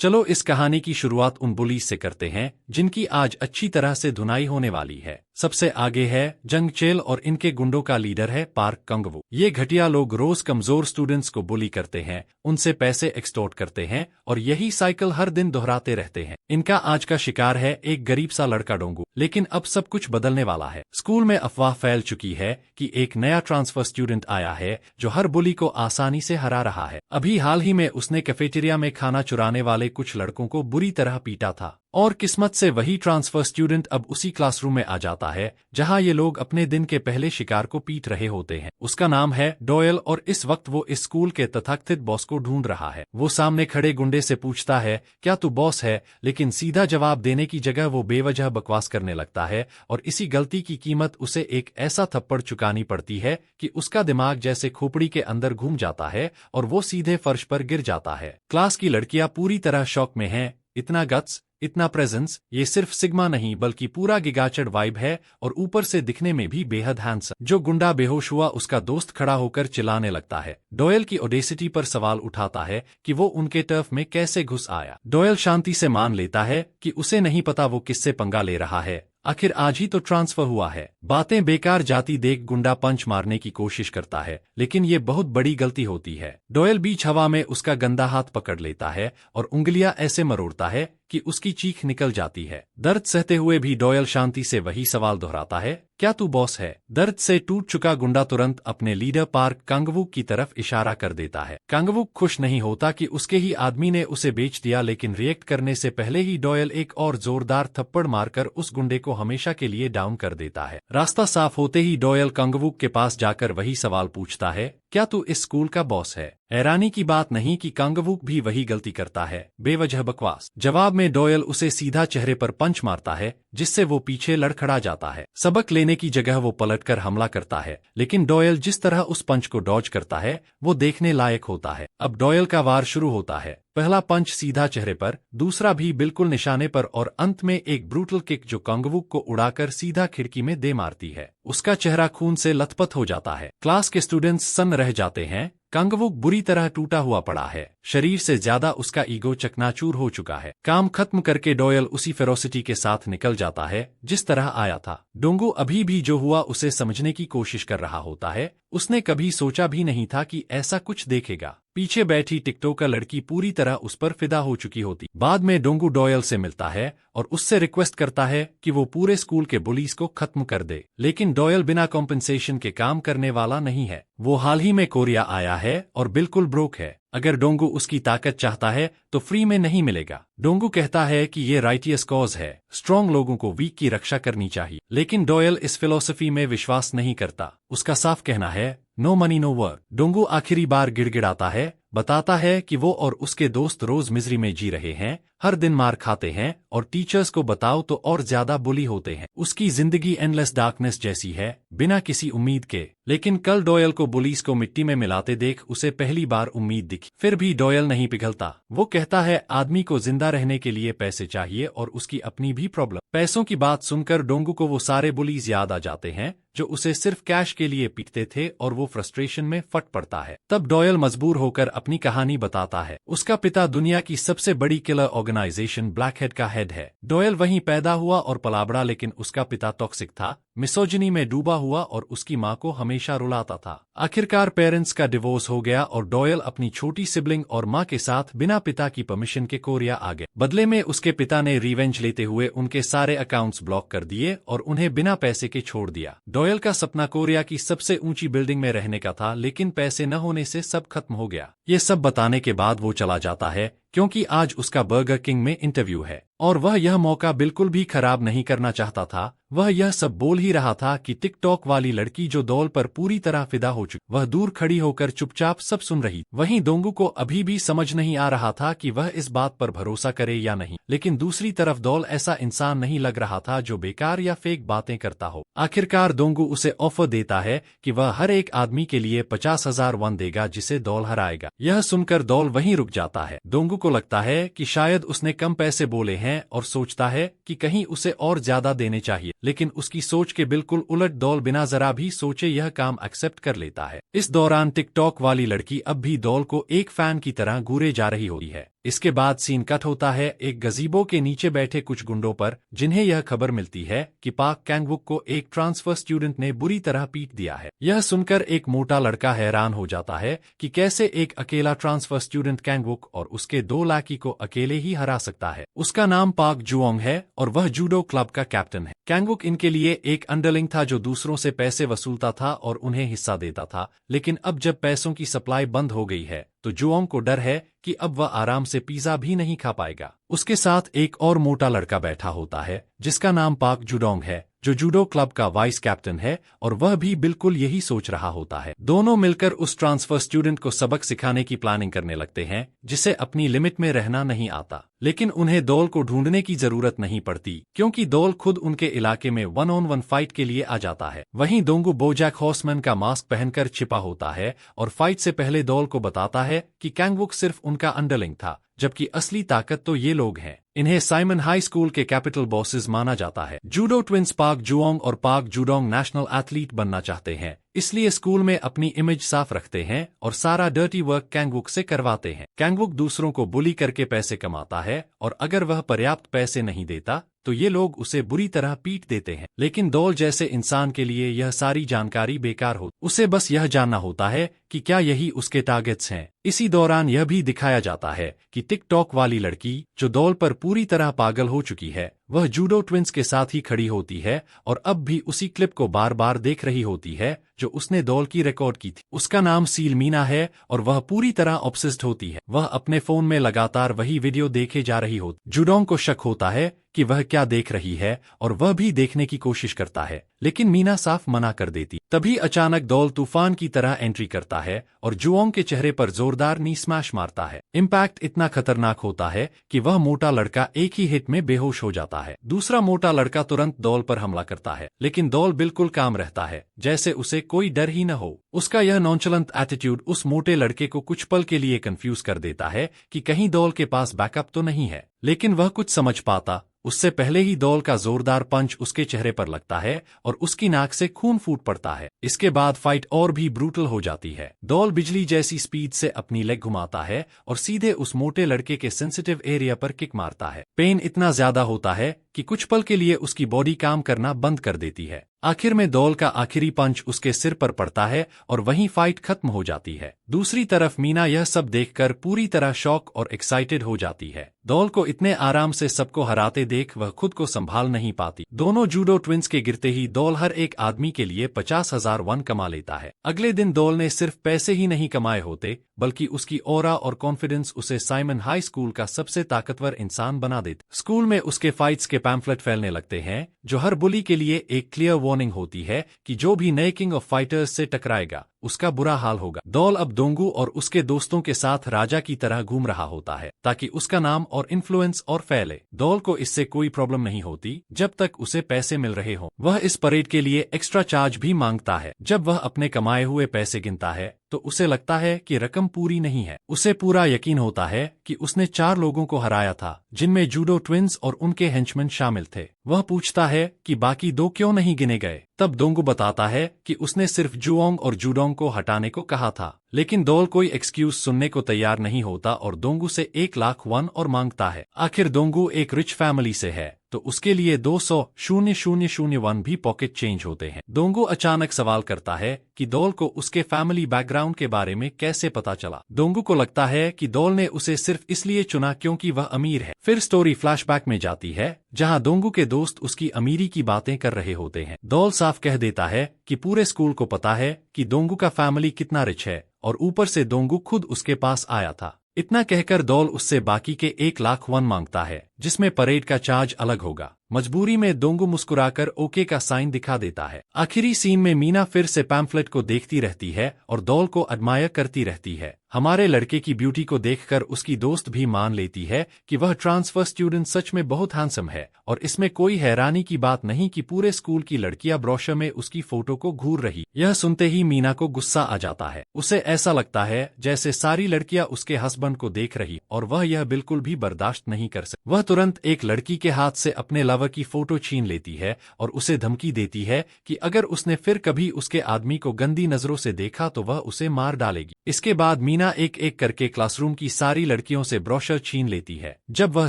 चलो इस कहानी की शुरुआत उन बुलीज से करते हैं जिनकी आज अच्छी तरह से धुनाई होने वाली है। सबसे आगे है जंग चेल और इनके गुंडों का लीडर है पार्क कंगवू। ये घटिया लोग रोज कमजोर स्टूडेंट्स को बुली करते हैं, उनसे पैसे एक्सटॉर्ट करते हैं और यही साइकिल हर दिन दोहराते रहते हैं। इनका आज का शिकार है एक गरीब सा लड़का डोंगू। लेकिन अब सब कुछ बदलने वाला है। स्कूल में अफवाह फैल चुकी है कि एक नया ट्रांसफर स्टूडेंट आया है जो हर बुली को आसानी से हरा रहा है। अभी हाल ही में उसने कैफेटेरिया में खाना चुराने वाले कुछ लड़कों को बुरी तरह पीटा था और किस्मत से वही ट्रांसफर स्टूडेंट अब उसी क्लासरूम में आ जाता है जहां ये लोग अपने दिन के पहले शिकार को पीट रहे होते हैं। उसका नाम है डॉयल और इस वक्त वो इस स्कूल के तथाकथित बॉस को ढूंढ रहा है। वो सामने खड़े गुंडे से पूछता है, क्या तू बॉस है? लेकिन सीधा जवाब देने की जगह वो बेवजह बकवास करने लगता है और इसी गलती की कीमत उसे एक ऐसा थप्पड़ चुकानी पड़ती है कि उसका दिमाग जैसे खोपड़ी के अंदर घूम जाता है और वो सीधे फर्श पर गिर जाता है। क्लास की लड़कियां पूरी तरह शॉक में हैं। इतना गट्स, इतना प्रेजेंस, ये सिर्फ सिग्मा नहीं बल्कि पूरा गिगाचड़ वाइब है और ऊपर से दिखने में भी बेहद हैंडसम। जो गुंडा बेहोश हुआ उसका दोस्त खड़ा होकर चिल्लाने लगता है। डॉयल की ऑडेसिटी पर सवाल उठाता है कि वो उनके टर्फ में कैसे घुस आया। डॉयल शांति से मान लेता है कि उसे नहीं पता वो किससे पंगा ले रहा है। आखिर आज ही तो ट्रांसफर हुआ है। बातें बेकार जाती देख गुंडा पंच मारने की कोशिश करता है, लेकिन ये बहुत बड़ी गलती होती है। डॉयल बीच हवा में उसका गंदा हाथ पकड़ लेता है और उंगलियां ऐसे मरोड़ता है कि उसकी चीख निकल जाती है। दर्द सहते हुए भी डॉयल शांति से वही सवाल दोहराता है, क्या तू बॉस है? दर्द से टूट चुका गुंडा तुरंत अपने लीडर पार्क कांगवू की तरफ इशारा कर देता है। कांगवू खुश नहीं होता कि उसके ही आदमी ने उसे बेच दिया, लेकिन रिएक्ट करने से पहले ही डॉयल एक और जोरदार थप्पड़ मारकर उस गुंडे को हमेशा के लिए डाउन कर देता है। रास्ता साफ होते ही डॉयल कांगवू के पास जाकर वही सवाल पूछता है, क्या तू इस स्कूल का बॉस है? हैरानी की बात नहीं कि कांगवू भी वही गलती करता है, बेवजह बकवास। जवाब में डॉयल उसे सीधा चेहरे पर पंच मारता है जिससे वो पीछे लड़खड़ा जाता है। सबक लेने की जगह वो पलटकर हमला करता है, लेकिन डॉयल जिस तरह उस पंच को डॉज करता है वो देखने लायक होता है। अब डॉयल का वार शुरू होता है। पहला पंच सीधा चेहरे पर, दूसरा भी बिल्कुल निशाने पर और अंत में एक ब्रूटल किक जो कांगवू को उड़ाकर सीधा खिड़की में दे मारती है। उसका चेहरा खून से लथपथ हो जाता है। क्लास के स्टूडेंट्स सन्न रह जाते हैं। कांगवू बुरी तरह टूटा हुआ पड़ा है। शरीर से ज्यादा उसका ईगो चकनाचूर हो चुका है। काम खत्म करके डॉयल उसी फेरोसिटी के साथ निकल जाता है जिस तरह आया था। डोंगू अभी भी जो हुआ उसे समझने की कोशिश कर रहा होता है। उसने कभी सोचा भी नहीं था कि ऐसा कुछ देखेगा। पीछे बैठी टिकटॉकर लड़की पूरी तरह उस पर फिदा हो चुकी होती। बाद में डोंगू डॉयल से मिलता है और उससे रिक्वेस्ट करता है कि वो पूरे स्कूल के बुलीज को खत्म कर दे, लेकिन डॉयल बिना कॉम्पेंसेशन के काम करने वाला नहीं है। वो हाल ही में कोरिया आया है और बिल्कुल ब्रोक है। अगर डोंगू उसकी ताकत चाहता है तो फ्री में नहीं मिलेगा। डोंगू कहता है कि ये राइटियस कॉज है, स्ट्रॉन्ग लोगों को वीक की रक्षा करनी चाहिए, लेकिन डॉयल इस फिलॉसफी में विश्वास नहीं करता। उसका साफ कहना है, नो मनी नो वर्क। डोंगू आखिरी बार गिड़गिड़ाता है, बताता है कि वो और उसके दोस्त रोज मिजरी में जी रहे हैं, हर दिन मार खाते हैं और टीचर्स को बताओ तो और ज्यादा बुली होते हैं। उसकी जिंदगी एंडलेस डार्कनेस जैसी है, बिना किसी उम्मीद के। लेकिन कल डॉयल को बुलीज को मिट्टी में मिलाते देख उसे पहली बार उम्मीद दिखी। फिर भी डॉयल नहीं पिघलता। वो कहता है, आदमी को जिंदा रहने के लिए पैसे चाहिए और उसकी अपनी भी प्रॉब्लम। पैसों की बात सुनकर डोंगू को वो सारे बुलीज याद आ जाते हैं जो उसे सिर्फ कैश के लिए पीटते थे और वो फ्रस्ट्रेशन में फट पड़ता है। तब डॉयल मजबूर होकर अपनी कहानी बताता है। उसका पिता दुनिया की सबसे बड़ी किलर ऑर्गेनाइजेशन ब्लैकहेड का हेड है। डॉयल वहीं पैदा हुआ और पला बड़ा, लेकिन उसका पिता टॉक्सिक था, मिसोजिनी में डूबा हुआ और उसकी माँ को हमेशा रुलाता था। आखिरकार पेरेंट्स का डिवोर्स हो गया और डॉयल अपनी छोटी सिबलिंग और माँ के साथ बिना पिता की परमिशन के कोरिया आ गए। बदले में उसके पिता ने रिवेंज लेते हुए उनके सारे अकाउंट्स ब्लॉक कर दिए और उन्हें बिना पैसे के छोड़ दिया। डॉयल का सपना कोरिया की सबसे ऊंची बिल्डिंग में रहने का था, लेकिन पैसे न होने से सब खत्म हो गया। ये सब बताने के बाद वो चला जाता है क्योंकि आज उसका बर्गर किंग में इंटरव्यू है और वह यह मौका बिल्कुल भी खराब नहीं करना चाहता था। वह यह सब बोल ही रहा था कि टिकटॉक वाली लड़की जो डॉल पर पूरी तरह फिदा हो चुकी, वह दूर खड़ी होकर चुपचाप सब सुन रही। वहीं डोंगू को अभी भी समझ नहीं आ रहा था कि वह इस बात पर भरोसा करे या नहीं, लेकिन दूसरी तरफ डॉल ऐसा इंसान नहीं लग रहा था जो बेकार या फेक बातें करता हो। आखिरकार डोंगू उसे ऑफर देता है कि वह हर एक आदमी के लिए 50,000 वन देगा जिसे डॉल हराएगा। यह सुनकर डॉल वहीं रुक जाता है। डोंगू को लगता है कि शायद उसने कम पैसे बोले हैं और सोचता है कि कहीं उसे और ज्यादा देने चाहिए, लेकिन उसकी सोच के बिल्कुल उलट डॉल बिना जरा भी सोचे यह काम एक्सेप्ट कर लेता है। इस दौरान टिकटॉक वाली लड़की अब भी डॉल को एक फैन की तरह घूरे जा रही होती है। इसके बाद सीन कट होता है एक गजीबो के नीचे बैठे कुछ गुंडों पर, जिन्हें यह खबर मिलती है कि पाक कैंगवुक को एक ट्रांसफर स्टूडेंट ने बुरी तरह पीट दिया है। यह सुनकर एक मोटा लड़का हैरान हो जाता है कि कैसे एक अकेला ट्रांसफर स्टूडेंट कैंगवुक और उसके 2 लाकी को अकेले ही हरा सकता है। उसका नाम पाक जुओंग है और वह जूडो क्लब का कैप्टन है। कैंगवुक इनके लिए एक अंडरलिंग था जो दूसरों से पैसे वसूलता था और उन्हें हिस्सा देता था, लेकिन अब जब पैसों की सप्लाई बंद हो गई है तो जुओंग को डर है कि अब वह आराम से पिज्जा भी नहीं खा पाएगा। उसके साथ एक और मोटा लड़का बैठा होता है जिसका नाम पाक जुडोंग है, जो जूडो क्लब का वाइस कैप्टन है, और वह भी बिल्कुल यही सोच रहा होता है। दोनों मिलकर उस ट्रांसफर स्टूडेंट को सबक सिखाने की प्लानिंग करने लगते हैं जिसे अपनी लिमिट में रहना नहीं आता। लेकिन उन्हें दोल को ढूंढने की जरूरत नहीं पड़ती क्योंकि दोल खुद उनके इलाके में 1-on-1 फाइट के लिए आ जाता है। वहीं दोंगू बोजैक हॉर्समैन का मास्क पहनकर छिपा होता है और फाइट से पहले दोल को बताता है कि कैंगवुक सिर्फ उनका अंडरलिंग था, जबकि असली ताकत तो ये लोग हैं। इन्हें साइमन हाई स्कूल के कैपिटल बॉसेस माना जाता है। जूडो ट्विंस पाक जुओंग और पाक जुडोंग नेशनल एथलीट बनना चाहते हैं, इसलिए स्कूल में अपनी इमेज साफ रखते हैं और सारा डर्टी वर्क कैंगवुक से करवाते हैं। कैंगवुक दूसरों को बुली करके पैसे कमाता है और अगर वह पर्याप्त पैसे नहीं देता तो ये लोग उसे बुरी तरह पीट देते हैं। लेकिन दोल जैसे इंसान के लिए यह सारी जानकारी बेकार हो, उसे बस यह जानना होता है कि क्या यही उसके टारगेट्स हैं। इसी दौरान यह भी दिखाया जाता है कि टिकटॉक वाली लड़की जो दोल पर पूरी तरह पागल हो चुकी है, वह जूडो ट्विंस के साथ ही खड़ी होती है और अब भी उसी क्लिप को बार बार देख रही होती है जो उसने दोल की रिकॉर्ड की थी। उसका नाम सील मीना है और वह पूरी तरह ऑब्सेस्ड होती है। वह अपने फोन में लगातार वही वीडियो देखे जा रही होती। जुडोंग को शक होता है कि वह क्या देख रही है और वह भी देखने की कोशिश करता है, लेकिन मीना साफ मना कर देती। तभी अचानक दोल तूफान की तरह एंट्री करता है और जुओंग के चेहरे पर जोरदार नी स्मैश मारता है। इम्पैक्ट इतना खतरनाक होता है कि वह मोटा लड़का एक ही हिट में बेहोश हो जाता है। दूसरा मोटा लड़का तुरंत दोल पर हमला करता है, लेकिन दोल बिल्कुल काम रहता है, जैसे उसे कोई डर ही न हो। उसका यह नॉनचलेंट एटीट्यूड उस मोटे लड़के को कुछ पल के लिए कंफ्यूज कर देता है कि कहीं दोल के पास बैकअप तो नहीं है, लेकिन वह कुछ समझ पाता उससे पहले ही दोल का जोरदार पंच उसके चेहरे पर लगता है और उसकी नाक से खून फूट पड़ता है। इसके बाद फाइट और भी ब्रूटल हो जाती है। दोल बिजली जैसी स्पीड से अपनी लेग घुमाता है और सीधे उस मोटे लड़के के सेंसिटिव एरिया पर किक मारता है। पेन इतना ज्यादा होता है कि कुछ पल के लिए उसकी बॉडी काम करना बंद कर देती है। आखिर में दोल का आखिरी पंच उसके सिर पर पड़ता है और वहीं फाइट खत्म हो जाती है। दूसरी तरफ मीना यह सब देखकर पूरी तरह शॉक और एक्साइटेड हो जाती है। दोल को इतने आराम से सबको हराते देख वह खुद को संभाल नहीं पाती। दोनों जूडो ट्विंस के गिरते ही दोल हर एक आदमी के लिए 50,000 वन कमा लेता है। अगले दिन दोल ने सिर्फ पैसे ही नहीं कमाए होते, बल्कि उसकी ऑरा और कॉन्फिडेंस उसे साइमन हाई स्कूल का सबसे ताकतवर इंसान बना देते। स्कूल में उसके फाइट्स के पैम्फलेट फैलने लगते हैं, जो हर बुली के लिए एक क्लियर वार्निंग होती है कि जो भी नए किंग ऑफ फाइटर्स से टकराएगा उसका बुरा हाल होगा। दोल अब दोंगू और उसके दोस्तों के साथ राजा की तरह घूम रहा होता है ताकि उसका नाम और इन्फ्लुएंस और फैले। दोल को इससे कोई प्रॉब्लम नहीं होती जब तक उसे पैसे मिल रहे हों। वह इस परेड के लिए एक्स्ट्रा चार्ज भी मांगता है। जब वह अपने कमाए हुए पैसे गिनता है तो उसे लगता है कि रकम पूरी नहीं है। उसे पूरा यकीन होता है कि उसने 4 लोगों को हराया था, जिनमें जूडो ट्विंस और उनके हेंचमैन शामिल थे। वह पूछता है कि बाकी 2 क्यों नहीं गिने गए। तब दोंगू बताता है कि उसने सिर्फ जुओंग और जूडोंग को हटाने को कहा था, लेकिन दोल कोई एक्सक्यूज सुनने को तैयार नहीं होता और दोंगू से 1 लाख वन और मांगता है। आखिर दोंगू एक रिच फैमिली से है तो उसके लिए 200,000 वन भी पॉकेट चेंज होते हैं। दोंगू अचानक सवाल करता है कि दोल को उसके फैमिली बैकग्राउंड के बारे में कैसे पता चला। दोंगू को लगता है कि दोल ने उसे सिर्फ इसलिए चुना क्योंकि वह अमीर है। फिर स्टोरी फ्लैशबैक में जाती है जहां दोंगू के दोस्त उसकी अमीरी की बातें कर रहे होते हैं। दोल साफ कह देता है कि पूरे स्कूल को पता है कि दोंगू का फैमिली कितना रिच है और ऊपर से दोंगू खुद उसके पास आया था। इतना कहकर दोल उससे बाकी के 1 लाख वन मांगता है, जिसमें परेड का चार्ज अलग होगा। मजबूरी में दोंगू मुस्कुराकर ओके का साइन दिखा देता है। आखिरी सीन में मीना फिर से पैम्फलेट को देखती रहती है और दोल को एडमायर करती रहती है। हमारे लड़के की ब्यूटी को देखकर उसकी दोस्त भी मान लेती है कि वह ट्रांसफर स्टूडेंट सच में बहुत हैंडसम है और इसमें कोई हैरानी की बात नहीं कि पूरे स्कूल की लड़कियां ब्रोशर में उसकी फोटो को घूर रही। यह सुनते ही मीना को गुस्सा आ जाता है। उसे ऐसा लगता है जैसे सारी लड़कियां उसके हस्बैंड को देख रही और वह यह बिल्कुल भी बर्दाश्त नहीं कर सकती। वह तुरंत एक लड़की के हाथ से अपने लवर की फोटो छीन लेती है और उसे धमकी देती है कि अगर उसने फिर कभी उसके आदमी को गंदी नजरों से देखा तो वह उसे मार डालेगी। इसके बाद मीना एक एक करके क्लासरूम की सारी लड़कियों से ब्रोशर छीन लेती है। जब वह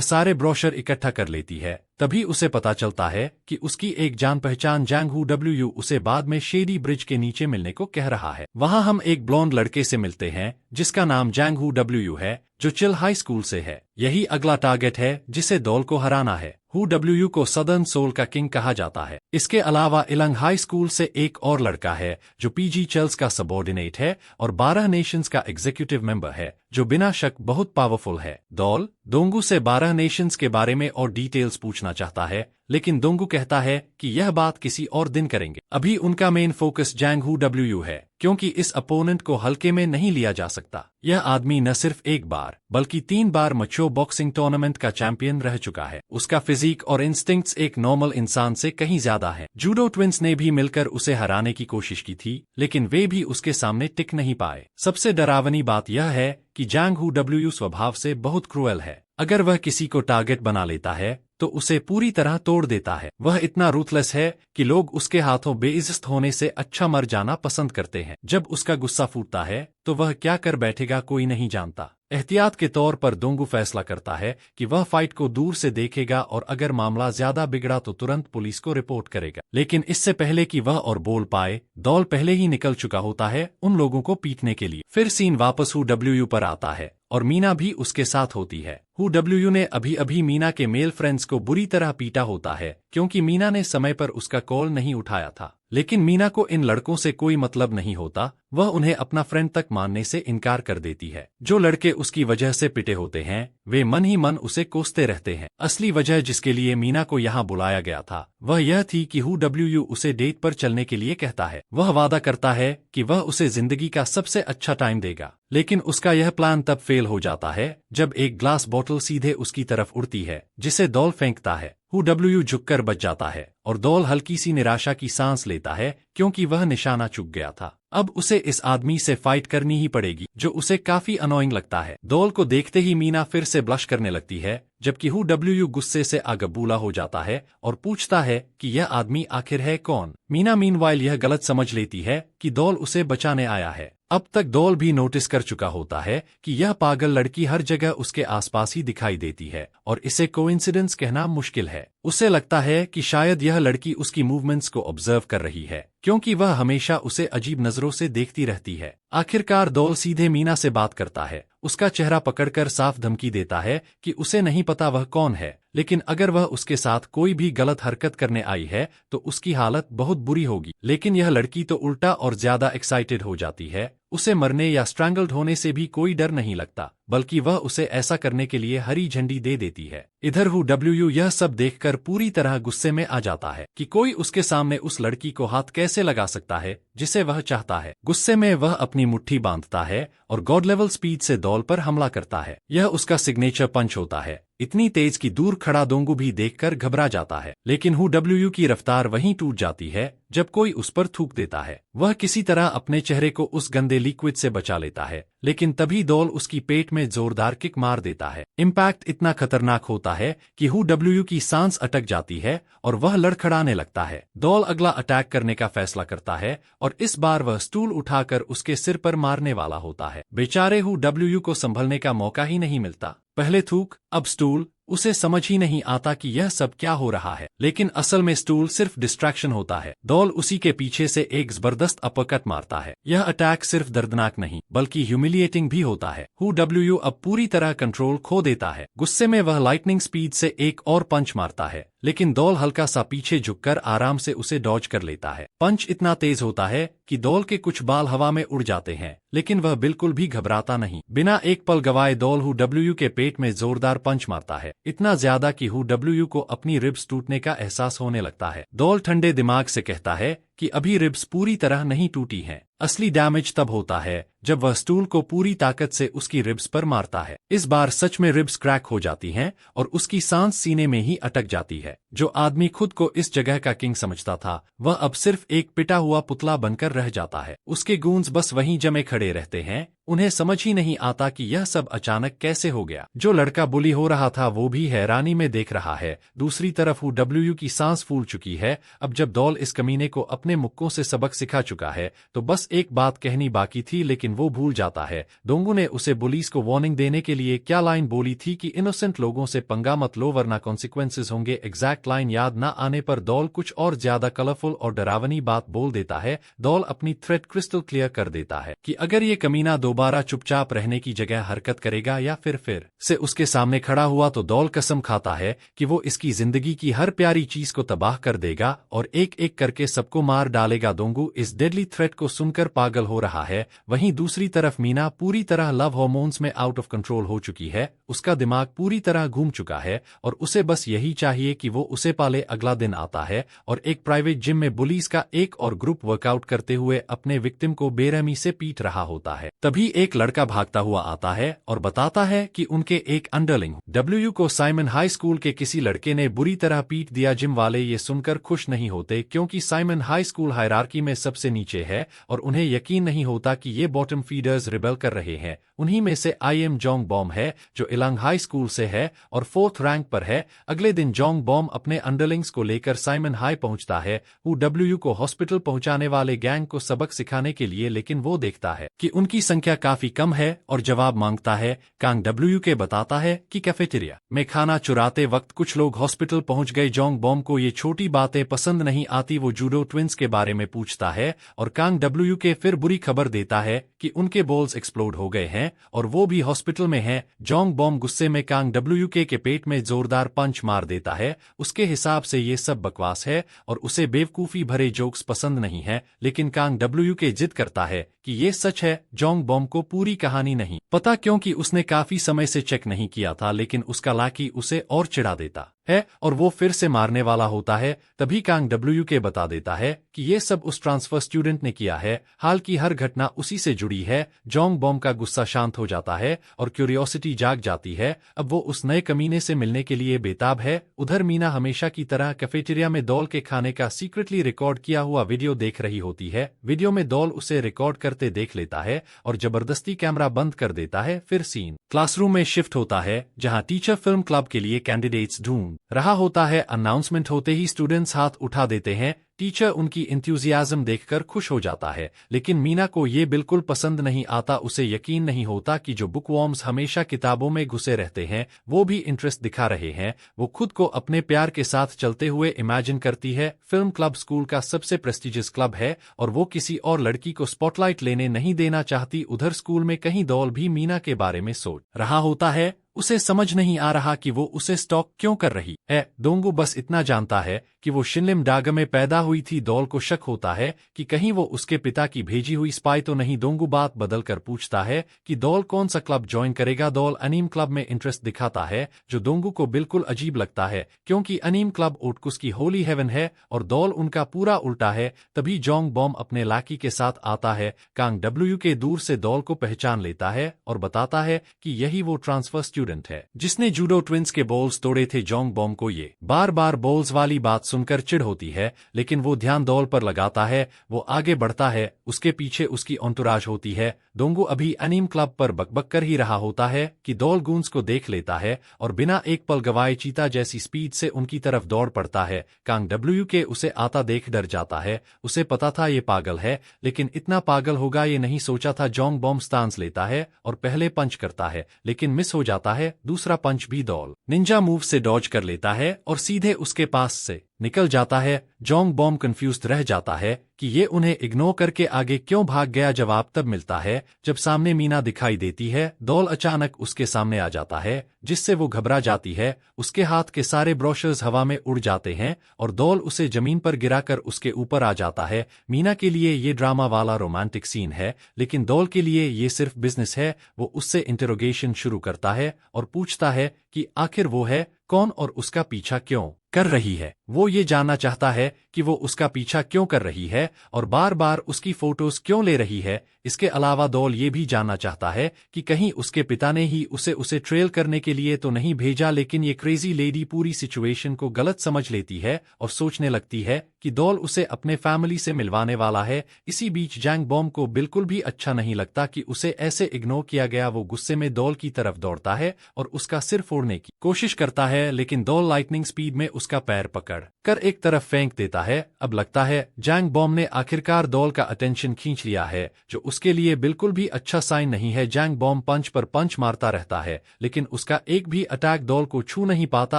सारे ब्रोशर इकट्ठा कर लेती है तभी उसे पता चलता है कि उसकी एक जान पहचान जैंग हू डब्ल्यू उसे बाद में शेडी ब्रिज के नीचे मिलने को कह रहा है। वहां हम एक ब्लॉन्ड लड़के से मिलते हैं जिसका नाम जैंग हू डब्ल्यू है, जो चिल हाई स्कूल से है। यही अगला टारगेट है जिसे डॉल को हराना है। हू डब्ल्यू को सदर्न सोल का किंग कहा जाता है। इसके अलावा इलंग हाई स्कूल से एक और लड़का है जो पीजी चेल्स का सबॉर्डिनेट है और 12 नेशंस का एग्जीक्यूटिव मेंबर है, जो बिना शक बहुत पावरफुल है। डॉल दोंगू से 12 नेशंस के बारे में और डिटेल्स पूछना चाहता है, लेकिन दोंगू कहता है कि यह बात किसी और दिन करेंगे। अभी उनका मेन फोकस जैंग हू डब्ल्यू है, क्योंकि इस अपोनेंट को हल्के में नहीं लिया जा सकता। यह आदमी न सिर्फ एक बार बल्कि 3 बार मच्योर बॉक्सिंग टूर्नामेंट का चैंपियन रह चुका है। उसका फिजिक और इंस्टिंक्ट्स एक नॉर्मल इंसान से कहीं ज्यादा है। जूडो ट्विंस ने भी मिलकर उसे हराने की कोशिश की थी, लेकिन वे भी उसके सामने टिक नहीं पाए। सबसे डरावनी बात यह है कि जैंग हू डब्ल्यू स्वभाव से बहुत क्रूएल है। अगर वह किसी को टारगेट बना लेता है तो उसे पूरी तरह तोड़ देता है। वह इतना रूथलेस है कि लोग उसके हाथों बेइज्जत होने से अच्छा मर जाना पसंद करते हैं। जब उसका गुस्सा फूटता है तो वह क्या कर बैठेगा कोई नहीं जानता। एहतियात के तौर पर दोंगू फैसला करता है कि वह फाइट को दूर से देखेगा और अगर मामला ज्यादा बिगड़ा तो तुरंत पुलिस को रिपोर्ट करेगा। लेकिन इससे पहले कि वह और बोल पाए, डॉल पहले ही निकल चुका होता है उन लोगों को पीटने के लिए। फिर सीन वापस हू डब्ल्यू पर आता है और मीना भी उसके साथ होती है। हू डब्ल्यू ने अभी अभी मीना के मेल फ्रेंड्स को बुरी तरह पीटा होता है क्योंकि मीना ने समय पर उसका कॉल नहीं उठाया था। लेकिन मीना को इन लड़कों से कोई मतलब नहीं होता, वह उन्हें अपना फ्रेंड तक मानने से इनकार कर देती है। जो लड़के उसकी वजह से पिटे होते हैं वे मन ही मन उसे कोसते रहते हैं। असली वजह जिसके लिए मीना को यहाँ बुलाया गया था वह यह थी कि हू डब्ल्यू उसे डेट पर चलने के लिए कहता है। वह वादा करता है कि वह उसे जिंदगी का सबसे अच्छा टाइम देगा, लेकिन उसका यह प्लान तब फेल हो जाता है जब एक ग्लास बोतल सीधे उसकी तरफ उड़ती है जिसे डॉल फेंकता है। हू डब्ल्यू झुककर बच जाता है और डॉल हल्की सी निराशा की सांस लेता है क्योंकि वह निशाना चूक गया था। अब उसे इस आदमी से फाइट करनी ही पड़ेगी जो उसे काफी अनोइंग लगता है। डॉल को देखते ही मीना फिर से ब्लश करने लगती है, जबकि हू डब्ल्यू गुस्से से आगबूला हो जाता है और पूछता है कि यह आदमी आखिर है कौन। मीना मीनवाइल यह गलत समझ लेती है कि डॉल उसे बचाने आया है। अब तक डॉल भी नोटिस कर चुका होता है कि यह पागल लड़की हर जगह उसके आसपास ही दिखाई देती है और इसे कोइंसिडेंस कहना मुश्किल है। उसे लगता है कि शायद यह लड़की उसकी मूवमेंट्स को ऑब्जर्व कर रही है क्योंकि वह हमेशा उसे अजीब नजरों से देखती रहती है। आखिरकार डॉल सीधे मीना से बात करता है, उसका चेहरा पकड़कर साफ धमकी देता है कि उसे नहीं पता वह कौन है, लेकिन अगर वह उसके साथ कोई भी गलत हरकत करने आई है तो उसकी हालत बहुत बुरी होगी। लेकिन यह लड़की तो उल्टा और ज्यादा एक्साइटेड हो जाती है। उसे मरने या स्ट्रैंगल्ड होने से भी कोई डर नहीं लगता, बल्कि वह उसे ऐसा करने के लिए हरी झंडी दे देती है। इधर हू डब्ल्यू यह सब देखकर पूरी तरह गुस्से में आ जाता है कि कोई उसके सामने उस लड़की को हाथ कैसे लगा सकता है जिसे वह चाहता है। गुस्से में वह अपनी मुट्ठी बांधता है और गॉड लेवल स्पीड से डॉल पर हमला करता है। यह उसका सिग्नेचर पंच होता है, इतनी तेज कि दूर खड़ा दोंगू भी देखकर घबरा जाता है। लेकिन हू डब्ल्यू की रफ्तार वहीं टूट जाती है जब कोई उस पर थूक देता है। वह किसी तरह अपने चेहरे को उस गंदे लिक्विड से बचा लेता है, लेकिन तभी डॉल उसकी पेट में जोरदार किक मार देता है। इम्पैक्ट इतना खतरनाक होता है कि हू डब्ल्यू की सांस अटक जाती है और वह लड़खड़ाने लगता है। डॉल अगला अटैक करने का फैसला करता है और इस बार वह स्टूल उठाकर उसके सिर पर मारने वाला होता है। बेचारे हू डब्ल्यू को संभलने का मौका ही नहीं मिलता। पहले थूक, अब स्टूल। उसे समझ ही नहीं आता कि यह सब क्या हो रहा है, लेकिन असल में स्टूल सिर्फ डिस्ट्रैक्शन होता है। डॉल उसी के पीछे से एक जबरदस्त अपरकट मारता है। यह अटैक सिर्फ दर्दनाक नहीं बल्कि ह्यूमिलिएटिंग भी होता है। हू डब्ल्यू अब पूरी तरह कंट्रोल खो देता है। गुस्से में वह लाइटनिंग स्पीड से एक और पंच मारता है, लेकिन डॉल हल्का सा पीछे झुककर आराम से उसे डॉज कर लेता है। पंच इतना तेज होता है कि डॉल के कुछ बाल हवा में उड़ जाते हैं, लेकिन वह बिल्कुल भी घबराता नहीं। बिना एक पल गवाए डॉल हू डब्ल्यू के पेट में जोरदार पंच मारता है, इतना ज्यादा कि हू डब्ल्यू को अपनी रिब्स टूटने का एहसास होने लगता है। डॉल ठंडे दिमाग से कहता है कि अभी रिब्स पूरी तरह नहीं टूटी हैं। असली डैमेज तब होता है जब वह स्टूल को पूरी ताकत से उसकी रिब्स पर मारता है। इस बार सच में रिब्स क्रैक हो जाती हैं और उसकी सांस सीने में ही अटक जाती है। जो आदमी खुद को इस जगह का किंग समझता था वह अब सिर्फ एक पिटा हुआ पुतला बनकर रह जाता है। उसके गूंज बस वहीं जमे खड़े रहते हैं उन्हें समझ ही नहीं आता कि यह सब अचानक कैसे हो गया। जो लड़का बुली हो रहा था वो भी हैरानी में देख रहा है। दूसरी तरफ डब्ल्यू की सांस फूल चुकी है। अब जब डॉल इस कमीने को अपने मुक्कों से सबक सिखा चुका है तो बस एक बात कहनी बाकी थी, लेकिन वो भूल जाता है। दोंगू ने उसे पुलिस को वार्निंग देने के लिए क्या लाइन बोली थी कि इनोसेंट लोगों से पंगा मत लो वरना कॉन्सिक्वेंसेस होंगे। एग्जैक्ट लाइन याद न आने पर डॉल कुछ और ज्यादा कलरफुल और डरावनी बात बोल देता है। डॉल अपनी थ्रेट क्रिस्टल क्लियर कर देता है कि अगर ये कमीना दोबारा चुपचाप रहने की जगह हरकत करेगा या फिर से उसके सामने खड़ा हुआ तो डॉल कसम खाता है कि वो इसकी जिंदगी की हर प्यारी चीज को तबाह कर देगा और एक एक करके सबको मार डालेगा। दोंगू इस डेडली थ्रेट को सुनकर पागल हो रहा है। वहीं दूसरी तरफ मीना पूरी तरह लव हार्मोन्स में आउट ऑफ कंट्रोल हो चुकी है। उसका दिमाग पूरी तरह घूम चुका है और उसे बस यही चाहिए कि वो उसे पाले। अगला दिन आता है और एक प्राइवेट जिम में पुलिस का एक और ग्रुप वर्कआउट करते हुए अपने विक्टिम को बेरहमी से पीट रहा होता है। तभी एक लड़का भागता हुआ आता है और बताता है कि उनके एक अंडरलिंग डब्ल्यू को साइमन हाई स्कूल के किसी लड़के ने बुरी तरह पीट दिया। जिम वाले ये सुनकर खुश नहीं होते क्योंकि साइमन हाई स्कूल हायरार्की में सबसे नीचे है और उन्हें यकीन नहीं होता कि ये बॉटम फीडर्स रिबेल कर रहे हैं। उन्हीं में से आई एम जोंग बॉम है जो इलांग हाई स्कूल से है और 4th रैंक पर है। अगले दिन जोंग बॉम अपने अंडरलिंग्स को लेकर साइमन हाई पहुंचता है डब्ल्यू को हॉस्पिटल पहुंचाने वाले गैंग को सबक सिखाने के लिए, लेकिन वो देखता है कि उनकी संख्या काफी कम है और जवाब मांगता है। कांग डब्ल्यू के बताता है कि कैफेटेरिया में खाना चुराते वक्त कुछ लोग हॉस्पिटल पहुंच गए। जोंग बॉम को ये छोटी बातें पसंद नहीं आती। वो जूडो ट्विंस के बारे में पूछता है और कांग डब्ल्यू के फिर बुरी खबर देता है कि उनके बॉल्स एक्सप्लोड हो गए हैं और वो भी हॉस्पिटल में हैं। जोंग बॉम गुस्से में कांग डब्ल्यू के पेट में जोरदार पंच मार देता है। उसके हिसाब से ये सब बकवास है और उसे बेवकूफी भरे जोक्स पसंद नहीं है, लेकिन कांग डब्ल्यू के जिद करता है कि ये सच है। जोंग बॉम को पूरी कहानी नहीं पता क्योंकि उसने काफी समय से चेक नहीं किया था, लेकिन उसका लाकी उसे और चिढ़ा देता है और वो फिर से मारने वाला होता है। तभी कांग डब्ल्यू के बता देता है कि ये सब उस ट्रांसफर स्टूडेंट ने किया है। हाल की हर घटना उसी से जुड़ी है। जोंग बॉम का गुस्सा शांत हो जाता है और क्यूरियोसिटी जाग जाती है। अब वो उस नए कमीने से मिलने के लिए बेताब है। उधर मीना हमेशा की तरह कैफेटेरिया में डॉल के खाने का सीक्रेटली रिकॉर्ड किया हुआ वीडियो देख रही होती है। वीडियो में डॉल उसे रिकॉर्ड करते देख लेता है और जबरदस्ती कैमरा बंद कर देता है। फिर सीन क्लासरूम में शिफ्ट होता है जहां टीचर फिल्म क्लब के लिए कैंडिडेट्स ढूंढ रहा होता है। अनाउंसमेंट होते ही स्टूडेंट्स हाथ उठा देते हैं। टीचर उनकी इंथ्यूजियाज्म देखकर खुश हो जाता है, लेकिन मीना को ये बिल्कुल पसंद नहीं आता। उसे यकीन नहीं होता कि जो बुकवॉर्म्स हमेशा किताबों में घुसे रहते हैं वो भी इंटरेस्ट दिखा रहे हैं। वो खुद को अपने प्यार के साथ चलते हुए इमेजिन करती है। फिल्म क्लब स्कूल का सबसे प्रेस्टिजियस क्लब है और वो किसी और लड़की को स्पॉटलाइट लेने नहीं देना चाहती। उधर स्कूल में कहीं डॉल भी मीना के बारे में सोच रहा होता है। उसे समझ नहीं आ रहा कि वो उसे स्टॉक क्यों कर रही है। दोंगू बस इतना जानता है कि वो शिनलिम डाग में पैदा हुई थी। डॉल को शक होता है कि कहीं वो उसके पिता की भेजी हुई स्पाई तो नहीं। दोंगू बात बदलकर पूछता है कि डॉल कौन सा क्लब ज्वाइन करेगा। डॉल अनीम क्लब में इंटरेस्ट दिखाता है जो दोंगू को बिल्कुल अजीब लगता है क्योंकि अनीम क्लब ओटकुस की होली हेवन है और डॉल उनका पूरा उल्टा है। तभी जोंग बॉम अपने लाकी के साथ आता है। कांग डब्ल्यू के दूर से डॉल को पहचान लेता है और बताता है कि यही वो ट्रांसफर स्टूडेंट है जिसने जूडो ट्विंस के बॉल्स तोड़े थे। जोंग बॉम को ये बार बार बॉल्स वाली बात सुनकर चिढ़ होती है, लेकिन वो ध्यान डॉल पर लगाता है। वो आगे बढ़ता है, उसके पीछे उसकी एंटोराज होती है। दोंगू अभी अनीम क्लब पर बकबक कर ही रहा होता है कि डॉल गूंज को देख लेता है और बिना एक पल गवाए चीता जैसी स्पीड से उनकी तरफ दौड़ पड़ता है। कांग डब्ल्यू के उसे आता देख डर जाता है। उसे पता था ये पागल है, लेकिन इतना पागल होगा ये नहीं सोचा था। जोंग बॉम स्टांस लेता है और पहले पंच करता है, लेकिन मिस हो जाता है। दूसरा पंच भी डॉल निंजा मूव से डॉज कर लेता है और सीधे उसके पास से निकल जाता है। जोंग बॉम कंफ्यूज्ड रह जाता है कि ये उन्हें इग्नोर करके आगे क्यों भाग गया। जवाब तब मिलता है जब सामने मीना दिखाई देती है। डॉल अचानक उसके सामने आ जाता है जिससे वो घबरा जाती है। उसके हाथ के सारे ब्रोशर्स हवा में उड़ जाते हैं और डॉल उसे जमीन पर गिराकर उसके ऊपर आ जाता है। मीना के लिए ये ड्रामा वाला रोमांटिक सीन है, लेकिन डॉल के लिए ये सिर्फ बिजनेस है। वो उससे इंटरोगेशन शुरू करता है और पूछता है कि आखिर वो है कौन और उसका पीछा क्यों कर रही है। वो ये जानना चाहता है कि वो उसका पीछा क्यों कर रही है और बार बार उसकी फोटोज क्यों ले रही है। इसके अलावा डॉल ये भी जानना चाहता है कि कहीं उसके पिता ने ही उसे ट्रेल करने के लिए तो नहीं भेजा। लेकिन ये क्रेजी लेडी पूरी सिचुएशन को गलत समझ लेती है और सोचने लगती है कि डॉल उसे अपने फैमिली से मिलवाने वाला है। इसी बीच जैंग बॉम्ब को बिल्कुल भी अच्छा नहीं लगता कि उसे ऐसे इग्नोर किया गया। वो गुस्से में डॉल की तरफ दौड़ता है और उसका सिर फोड़ने की कोशिश करता है, लेकिन डॉल लाइटनिंग स्पीड में उसका पैर पकड़ कर एक तरफ फेंक देता है। अब लगता है जैंग बॉम्ब ने आखिरकार डॉल का अटेंशन खींच लिया है, जो उसके लिए बिल्कुल भी अच्छा साइन नहीं है। जैंग बॉम्ब पंच पर पंच मारता रहता है, लेकिन उसका एक भी अटैक डॉल को छू नहीं पाता।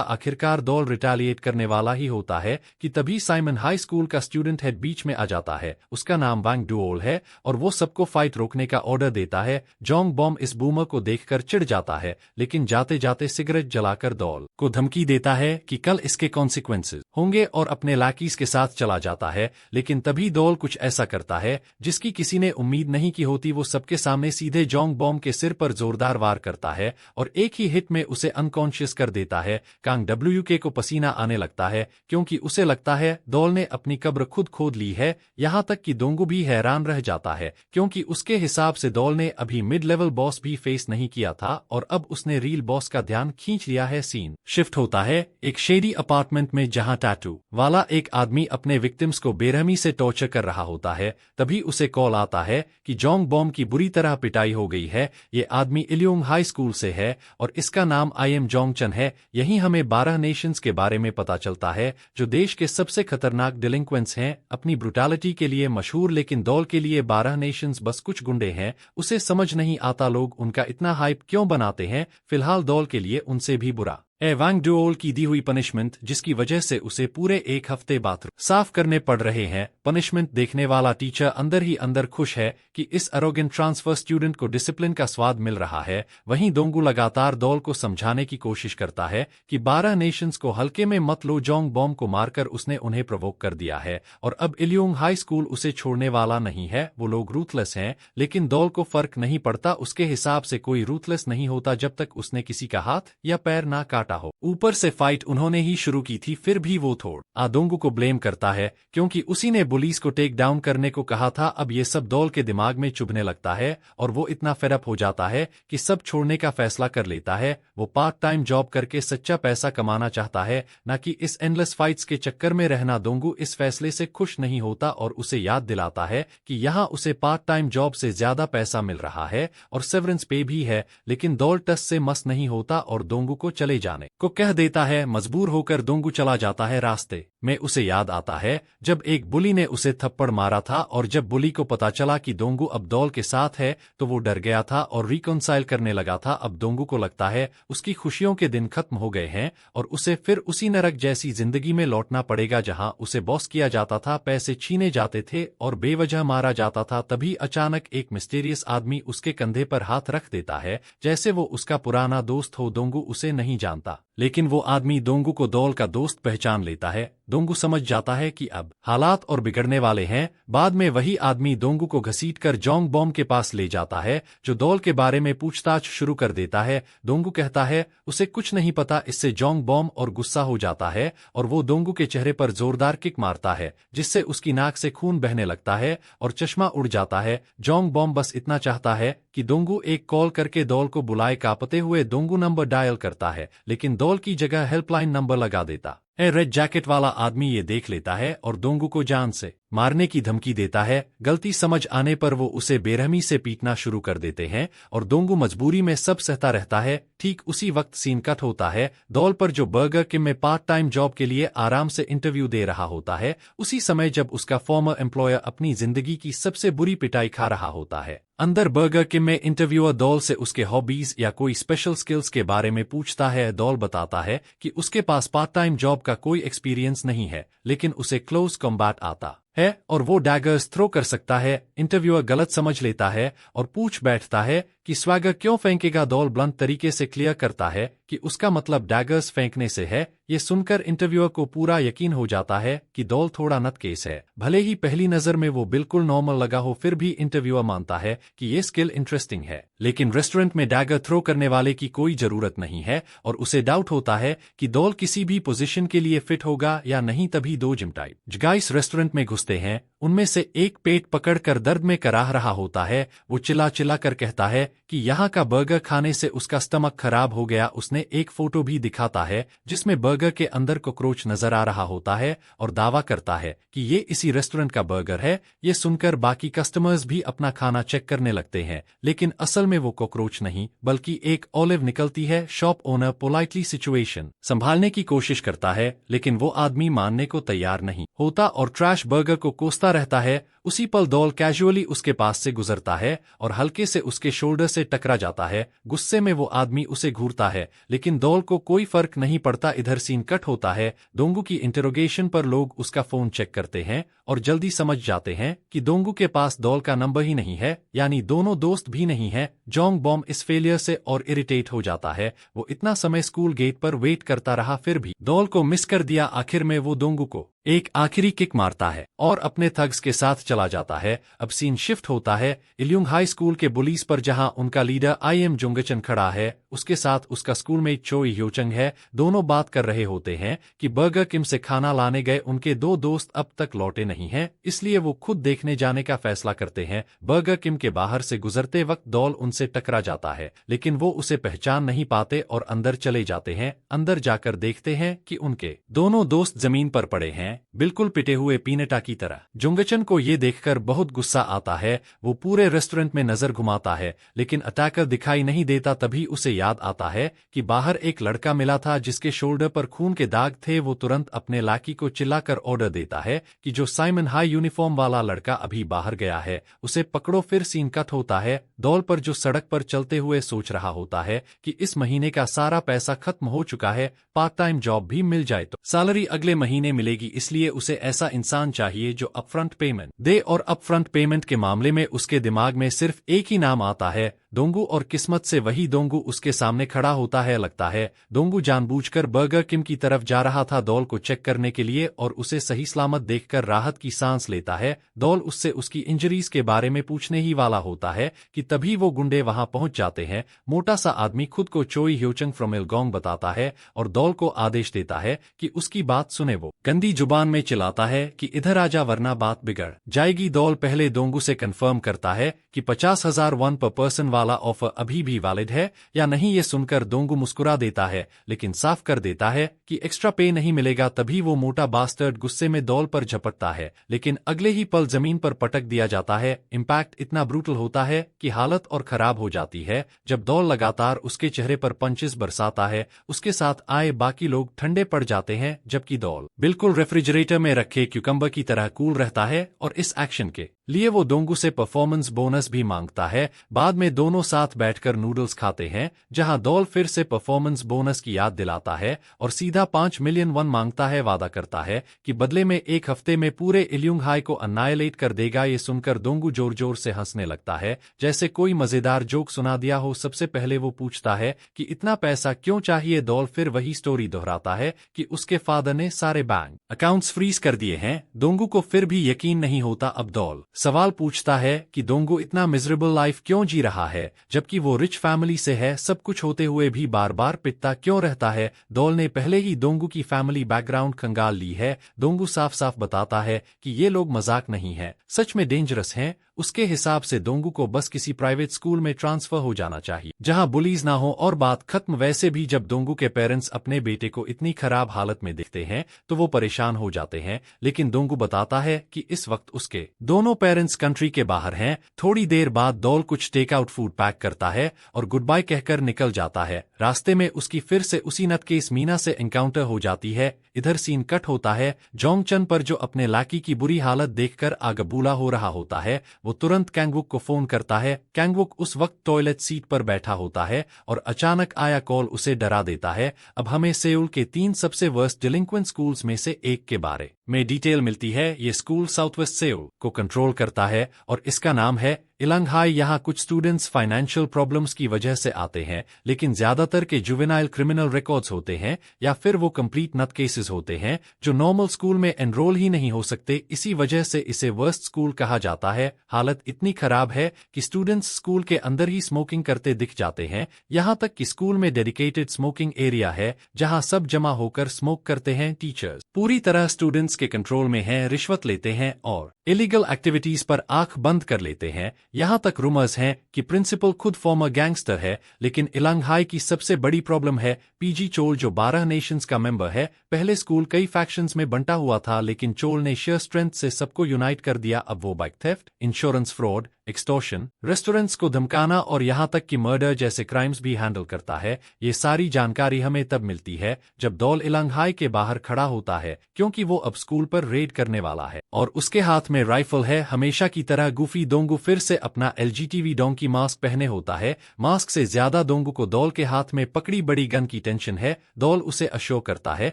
आखिरकार डॉल रिटेलिएट करने वाला ही होता है कि तभी साइमन हाई स्कूल का स्टूडेंट हेड बीच में आ जाता है। उसका नाम वांग डुओल है और वो सबको फाइट रोकने का ऑर्डर देता है। जैंग बॉम्ब इस बूमर को देखकर चिढ़ जाता है, लेकिन जाते जाते सिगरेट जलाकर डॉल को धमकी देता है कि कल इसके कॉन्सिक्वेंसेस होंगे और अपने लैकीज के साथ चला जाता है। लेकिन तभी डॉल कुछ ऐसा करता है जिसकी किसी ने उम्मीद नहीं की होती। वो सबके सामने सीधे जैंग बॉम्ब के सिर पर जोरदार वार करता है और एक ही हिट में उसे अनकॉन्शियस कर देता है। कांग WK को पसीना आने लगता है क्योंकि उसे लगता है डॉल ने अपनी कब्र खुद खोद ली है। यहाँ तक कि दोंगू भी हैरान रह जाता है क्योंकि उसके हिसाब से डॉल ने अभी मिड लेवल बॉस भी फेस नहीं किया था और अब उसने रील बॉस का ध्यान खींच लिया है। सीन शिफ्ट होता है एक शेडी अपार्टमेंट में जहां टैटू वाला एक आदमी अपने विक्टिम्स को बेरहमी से टॉर्चर कर रहा होता है। तभी उसे कॉल आता है कि जैंग बॉम्ब की बुरी तरह पिटाई हो गई है। ये आदमी इलियोंग हाई स्कूल से है और इसका नाम IM जोंगचन है। यही हमें 12 नेशंस के बारे में पता चलता है, जो देश के सबसे खतरनाक डिलिंक्वेंट्स हैं, अपनी ब्रुटैलिटी के लिए मशहूर। लेकिन डॉल के लिए 12 नेशंस बस कुछ गुंडे हैं। उसे समझ नहीं आता लोग उनका इतना हाइप क्यों बनाते हैं। फिलहाल डॉल के लिए उनसे भी बुरा वांग डुओल की दी हुई पनिशमेंट, जिसकी वजह से उसे पूरे एक हफ्ते बाथरूम साफ करने पड़ रहे हैं। पनिशमेंट देखने वाला टीचर अंदर ही अंदर खुश है कि इस अरोगेंट ट्रांसफर स्टूडेंट को डिसिप्लिन का स्वाद मिल रहा है। वहीं दोंगू लगातार डॉल को समझाने की कोशिश करता है कि 12 नेशंस को हल्के में मत लो। जैंग बॉम्ब को मारकर उसने उन्हें प्रोवोक कर दिया है और अब इलियोंग हाई स्कूल उसे छोड़ने वाला नहीं है। वो लोग रूथलेस हैं, लेकिन डॉल को फर्क नहीं पड़ता। उसके हिसाब से कोई रूथलेस नहीं होता जब तक उसने किसी का हाथ या पैर ना काटा हो। ऊपर से फाइट उन्होंने ही शुरू की थी, फिर भी वो थोड़ा दोंगू को ब्लेम करता है क्योंकि उसी ने पुलिस को टेक डाउन करने को कहा था। अब ये सब डॉल के दिमाग में चुभने लगता है और वो इतना फेडअप हो जाता है कि सब छोड़ने का फैसला कर लेता है। वो पार्ट टाइम जॉब करके सच्चा पैसा कमाना चाहता है, न कि इस एंडलेस फाइट्स के चक्कर में रहना। दोंगू इस फैसले से खुश नहीं होता और उसे याद दिलाता है कि यहाँ उसे पार्ट टाइम जॉब से ज्यादा पैसा मिल रहा है और सेवरेंस पे भी है। लेकिन डॉल टस से मस नहीं होता और दोंगू को चले जाने को कह देता है। मजबूर होकर दोंगू चला जाता है। रास्ते में उसे याद आता है जब एक बुली ने उसे थप्पड़ मारा था और जब बुली को पता चला कि दोंगू अब डॉल के साथ है तो वो डर गया था और रिकॉन्साइल करने लगा था। अब दोंगू को लगता है उसकी खुशियों के दिन खत्म हो गए हैं और उसे फिर उसी नरक जैसी जिंदगी में लौटना पड़ेगा जहां उसे बॉस किया जाता था, पैसे छीने जाते थे और बेवजह मारा जाता था। तभी अचानक एक मिस्टीरियस आदमी उसके कंधे पर हाथ रख देता है, जैसे वो उसका पुराना दोस्त हो। दोंगू उसे नहीं जानता, लेकिन वो आदमी दोंगू को डॉल का दोस्त पहचान लेता है। दोंगू समझ जाता है कि अब हालात और बिगड़ने वाले हैं। बाद में वही आदमी दोंगू को घसीटकर जैंग बॉम्ब के पास ले जाता है, जो डॉल के बारे में पूछताछ शुरू कर देता है। दोंगू कहता है उसे कुछ नहीं पता। इससे जैंग बॉम्ब और गुस्सा हो जाता है और वो दोंगू के चेहरे पर जोरदार किक मारता है, जिससे उसकी नाक से खून बहने लगता है और चश्मा उड़ जाता है। जैंग बॉम्ब बस इतना चाहता है कि दोंगू एक कॉल करके डॉल को बुलाए। कांपते हुए दोंगू नंबर डायल करता है, लेकिन डॉल की जगह हेल्पलाइन नंबर लगा देता है। रेड जैकेट वाला आदमी ये देख लेता है और दोंगू को जान से मारने की धमकी देता है। गलती समझ आने पर वो उसे बेरहमी से पीटना शुरू कर देते हैं और दोंगू मजबूरी में सब सहता रहता है। ठीक उसी वक्त सीन कट होता है डॉल पर, जो बर्गर किंग में पार्ट टाइम जॉब के लिए आराम से इंटरव्यू दे रहा होता है। उसी समय जब उसका फॉर्मर एम्प्लॉयर अपनी जिंदगी की सबसे बुरी पिटाई खा रहा होता है। अंदर बर्गर किंग में इंटरव्यूअर डॉल से उसके हॉबीज या कोई स्पेशल स्किल्स के बारे में पूछता है। डॉल बताता है कि उसके पास पार्ट टाइम जॉब का कोई एक्सपीरियंस नहीं है, लेकिन उसे क्लोज कॉम्बैट आता है और वो डैगर्स थ्रो कर सकता है। इंटरव्यूअर गलत समझ लेता है और पूछ बैठता है कि स्वैगर क्यों फेंकेगा। दौल ब्लंट तरीके से क्लियर करता है कि उसका मतलब डैगर्स फेंकने से है। ये सुनकर इंटरव्यूअर को पूरा यकीन हो जाता है कि दौल थोड़ा नटकेस है। भले ही पहली नजर में वो बिल्कुल नॉर्मल लगा हो, फिर भी इंटरव्यूअर मानता है कि ये स्किल इंटरेस्टिंग है। लेकिन रेस्टोरेंट में डैगर थ्रो करने वाले की कोई जरूरत नहीं है और उसे डाउट होता है कि दौल किसी भी पोजीशन के लिए फिट होगा या नहीं। तभी दो जिम टाइप गाइस रेस्टोरेंट में घुसते हैं। उनमें से एक पेट पकड़कर दर्द में कराह रहा होता है। वो चिल्ला चिल्ला कर कहता है कि यहाँ का बर्गर खाने से उसका स्टमक खराब हो गया। उसने एक फोटो भी दिखाता है जिसमें बर्गर के अंदर कॉकरोच नजर आ रहा होता है और दावा करता है कि ये इसी रेस्टोरेंट का बर्गर है। ये सुनकर बाकी कस्टमर्स भी अपना खाना चेक करने लगते हैं, लेकिन असल में वो कॉकरोच नहीं बल्कि एक ऑलिव निकलती है। शॉप ओनर पोलाइटली सिचुएशन संभालने की कोशिश करता है, लेकिन वो आदमी मानने को तैयार नहीं होता और ट्रैश बर्गर को कोसता रहता है। उसी पल दौल कैजुअली उसके पास से गुजरता है और हल्के से उसके शोल्डर से टकरा जाता है। गुस्से में वो आदमी उसे घूरता है, लेकिन दौल को कोई फर्क नहीं पड़ता। इधर सीन कट होता है। दोंगू की इंटरोगेशन पर लोग उसका फोन चेक करते हैं और जल्दी समझ जाते हैं कि दोंगू के पास दौल का नंबर ही नहीं है, यानी दोनों दोस्त भी नहीं है। जोंग बॉम इस फेलियर से और इरिटेट हो जाता है। वो इतना समय स्कूल गेट पर वेट करता रहा, फिर भी दौल को मिस कर दिया। आखिर में वो दोंगू को एक आखिरी किक मारता है और अपने थग्स के साथ चला जाता है। अब सीन शिफ्ट होता है इल्यूंग हाई स्कूल के बुलीज पर, जहां उनका लीडर आई.एम. जुंगचन खड़ा है। उसके साथ उसका स्कूलमेट चोई ह्योचंग है। दोनों बात कर रहे होते हैं कि बर्गर किम से खाना लाने गए उनके दो दोस्त अब तक लौटे नहीं हैं, इसलिए वो खुद देखने जाने का फैसला करते हैं। बर्गर किम के बाहर से गुजरते वक्त दौल उनसे टकरा जाता है, लेकिन वो उसे पहचान नहीं पाते और अंदर चले जाते हैं। अंदर जाकर देखते हैं कि उनके दोनों दोस्त जमीन पर पड़े हैं, बिल्कुल पिटे हुए पीनटा की तरह। जुंगचन को ये देखकर बहुत गुस्सा आता है। वो पूरे रेस्टोरेंट में नजर घुमाता है, लेकिन अटैकर दिखाई नहीं देता। तभी उसे याद आता है कि बाहर एक लड़का मिला था जिसके शोल्डर पर खून के दाग थे। वो तुरंत अपने लाकी को चिल्लाकर ऑर्डर देता है कि जो साइमन हाई यूनिफॉर्म वाला लड़का अभी बाहर गया है उसे पकड़ो। फिर सीन कट होता है दौल पर, जो सड़क पर चलते हुए सोच रहा होता है कि इस महीने का सारा पैसा खत्म हो चुका है। पार्ट टाइम जॉब भी मिल जाए तो सैलरी अगले महीने मिलेगी, इसलिए उसे ऐसा इंसान चाहिए जो अपफ्रंट पेमेंट दे। और अपफ्रंट पेमेंट के मामले में उसके दिमाग में सिर्फ एक ही नाम आता है, दोंगू। और किस्मत से वही दोंगू उसके सामने खड़ा होता है। लगता है दोंगू जानबूझकर बर्गर किम की तरफ जा रहा था दौल को चेक करने के लिए और उसे सही सलामत देखकर राहत की सांस लेता है। दौल उससे उसकी इंजरीज के बारे में पूछने ही वाला होता है कि तभी वो गुंडे वहां पहुंच जाते हैं। मोटा सा आदमी खुद को चोई ह्योचंग फ्रॉम इलगोंग बताता है और दौल को आदेश देता है कि उसकी बात सुने। वो गंदी जुबान में चिल्लाता है कि इधर आजा वरना बात बिगड़ जाएगी। दौल पहले दोंगू से कंफर्म करता है कि 50,000 वन पर पर्सन वाला ऑफर अभी भी वैलिड है या नहीं। ये सुनकर दोंगू मुस्कुरा देता है, लेकिन साफ कर देता है कि एक्स्ट्रा पे नहीं मिलेगा। तभी वो मोटा बास्टर्ड गुस्से में दौल पर झपटता है, लेकिन अगले ही पल जमीन पर पटक दिया जाता है। इम्पैक्ट इतना ब्रूटल होता है कि हालत और खराब हो जाती है। जब दौल लगातार उसके चेहरे पर पंचेस बरसाता है, उसके साथ आए बाकी लोग ठंडे पड़ जाते हैं, जबकि दौल बिल्कुल रेफ्रिजरेटर में रखे क्यूकम्बर की तरह कूल रहता है। और इस एक्शन के लिए वो दोंगू से परफॉर्मेंस बोनस भी मांगता है। बाद में दोनों साथ बैठकर नूडल्स खाते हैं, जहां दौल फिर से परफॉर्मेंस बोनस की याद दिलाता है और सीधा 5 मिलियन वन मांगता है। वादा करता है कि बदले में एक हफ्ते में पूरे इल्यूंग हाई को अन्नाइलेट कर देगा। ये सुनकर दोंगू जोर जोर से हंसने लगता है, जैसे कोई मजेदार जोक सुना दिया हो। सबसे पहले वो पूछता है कि इतना पैसा क्यों चाहिए। दौल फिर वही स्टोरी दोहराता है कि उसके फादर ने सारे बैंक अकाउंट्स फ्रीज कर दिए हैं। दोंगू को फिर भी यकीन नहीं होता। अब दौल सवाल पूछता है कि दोंगू इतना मिजरेबल लाइफ क्यों जी रहा है, जबकि वो रिच फैमिली से है। सब कुछ होते हुए भी बार बार पिटता क्यों रहता है। दौल ने पहले ही दोंगू की फैमिली बैकग्राउंड खंगाल ली है। दोंगू साफ साफ बताता है कि ये लोग मजाक नहीं है, सच में डेंजरस हैं। उसके हिसाब से दोंगू को बस किसी प्राइवेट स्कूल में ट्रांसफर हो जाना चाहिए जहां बुलीज ना हो और बात खत्म। वैसे भी जब दोंगू के पेरेंट्स अपने बेटे को इतनी खराब हालत में दिखते हैं तो वो परेशान हो जाते हैं, लेकिन दोंगू बताता है कि इस वक्त उसके दोनों पेरेंट्स कंट्री के बाहर हैं। थोड़ी देर बाद दौल कुछ टेक आउट फूड पैक करता है और गुड बाय कहकर निकल जाता है। रास्ते में उसकी फिर से उसी नटकेस मीना से एनकाउंटर हो जाती है। इधर सीन कट होता है जोंगचन पर, जो अपने लाकी की बुरी हालत देखकर आगबूला हो रहा होता है। वो तुरंत कैंगवुक को फोन करता है। कैंगवुक उस वक्त टॉयलेट सीट पर बैठा होता है और अचानक आया कॉल उसे डरा देता है। अब हमें सेउल के 3 सबसे वर्स्ट डिलिंक्वेंट स्कूल्स में से एक के बारे में डिटेल मिलती है। ये स्कूल साउथ वेस्ट सेउल को कंट्रोल करता है और इसका नाम है इलंग हाई। यहाँ कुछ स्टूडेंट्स फाइनेंशियल प्रॉब्लम्स की वजह से आते हैं, लेकिन ज्यादातर के जुवेनाइल क्रिमिनल रिकॉर्ड्स होते हैं या फिर वो कंप्लीट नट केसेस होते हैं जो नॉर्मल स्कूल में एनरोल ही नहीं हो सकते। इसी वजह से इसे वर्स्ट स्कूल कहा जाता है। हालत इतनी खराब है कि स्टूडेंट्स स्कूल के अंदर ही स्मोकिंग करते दिख जाते हैं। यहाँ तक कि स्कूल में डेडिकेटेड स्मोकिंग एरिया है जहाँ सब जमा होकर स्मोक करते हैं। टीचर्स पूरी तरह स्टूडेंट्स के कंट्रोल में हैं, रिश्वत लेते हैं और इलीगल एक्टिविटीज पर आंख बंद कर लेते हैं। यहाँ तक रूमर्स हैं कि प्रिंसिपल खुद फॉर्मर गैंगस्टर है। लेकिन इलंग हाई की सबसे बड़ी प्रॉब्लम है पीजी चोल, जो 12 नेशंस का मेंबर है। पहले स्कूल कई फैक्शंस में बंटा हुआ था, लेकिन चोल ने शेयर स्ट्रेंथ से सबको यूनाइट कर दिया। अब वो bike theft, insurance fraud, extortion, restaurants को धमकाना और यहाँ तक कि मर्डर जैसे क्राइम्स भी हैंडल करता है। ये सारी जानकारी हमें तब मिलती है जब दौल इलंग हाई के बाहर खड़ा होता है, क्योंकि वो अब स्कूल पर रेड करने वाला है और उसके हाथ में राइफल है। हमेशा की तरह गुफी दोंगू फिर से अपना एलजीटीवी डोंकी मास्क पहने होता है। मास्क से ज्यादा दोंगू को दौल के हाथ में पकड़ी बड़ी गन की टेंशन है। दौल उसे अश्योर करता है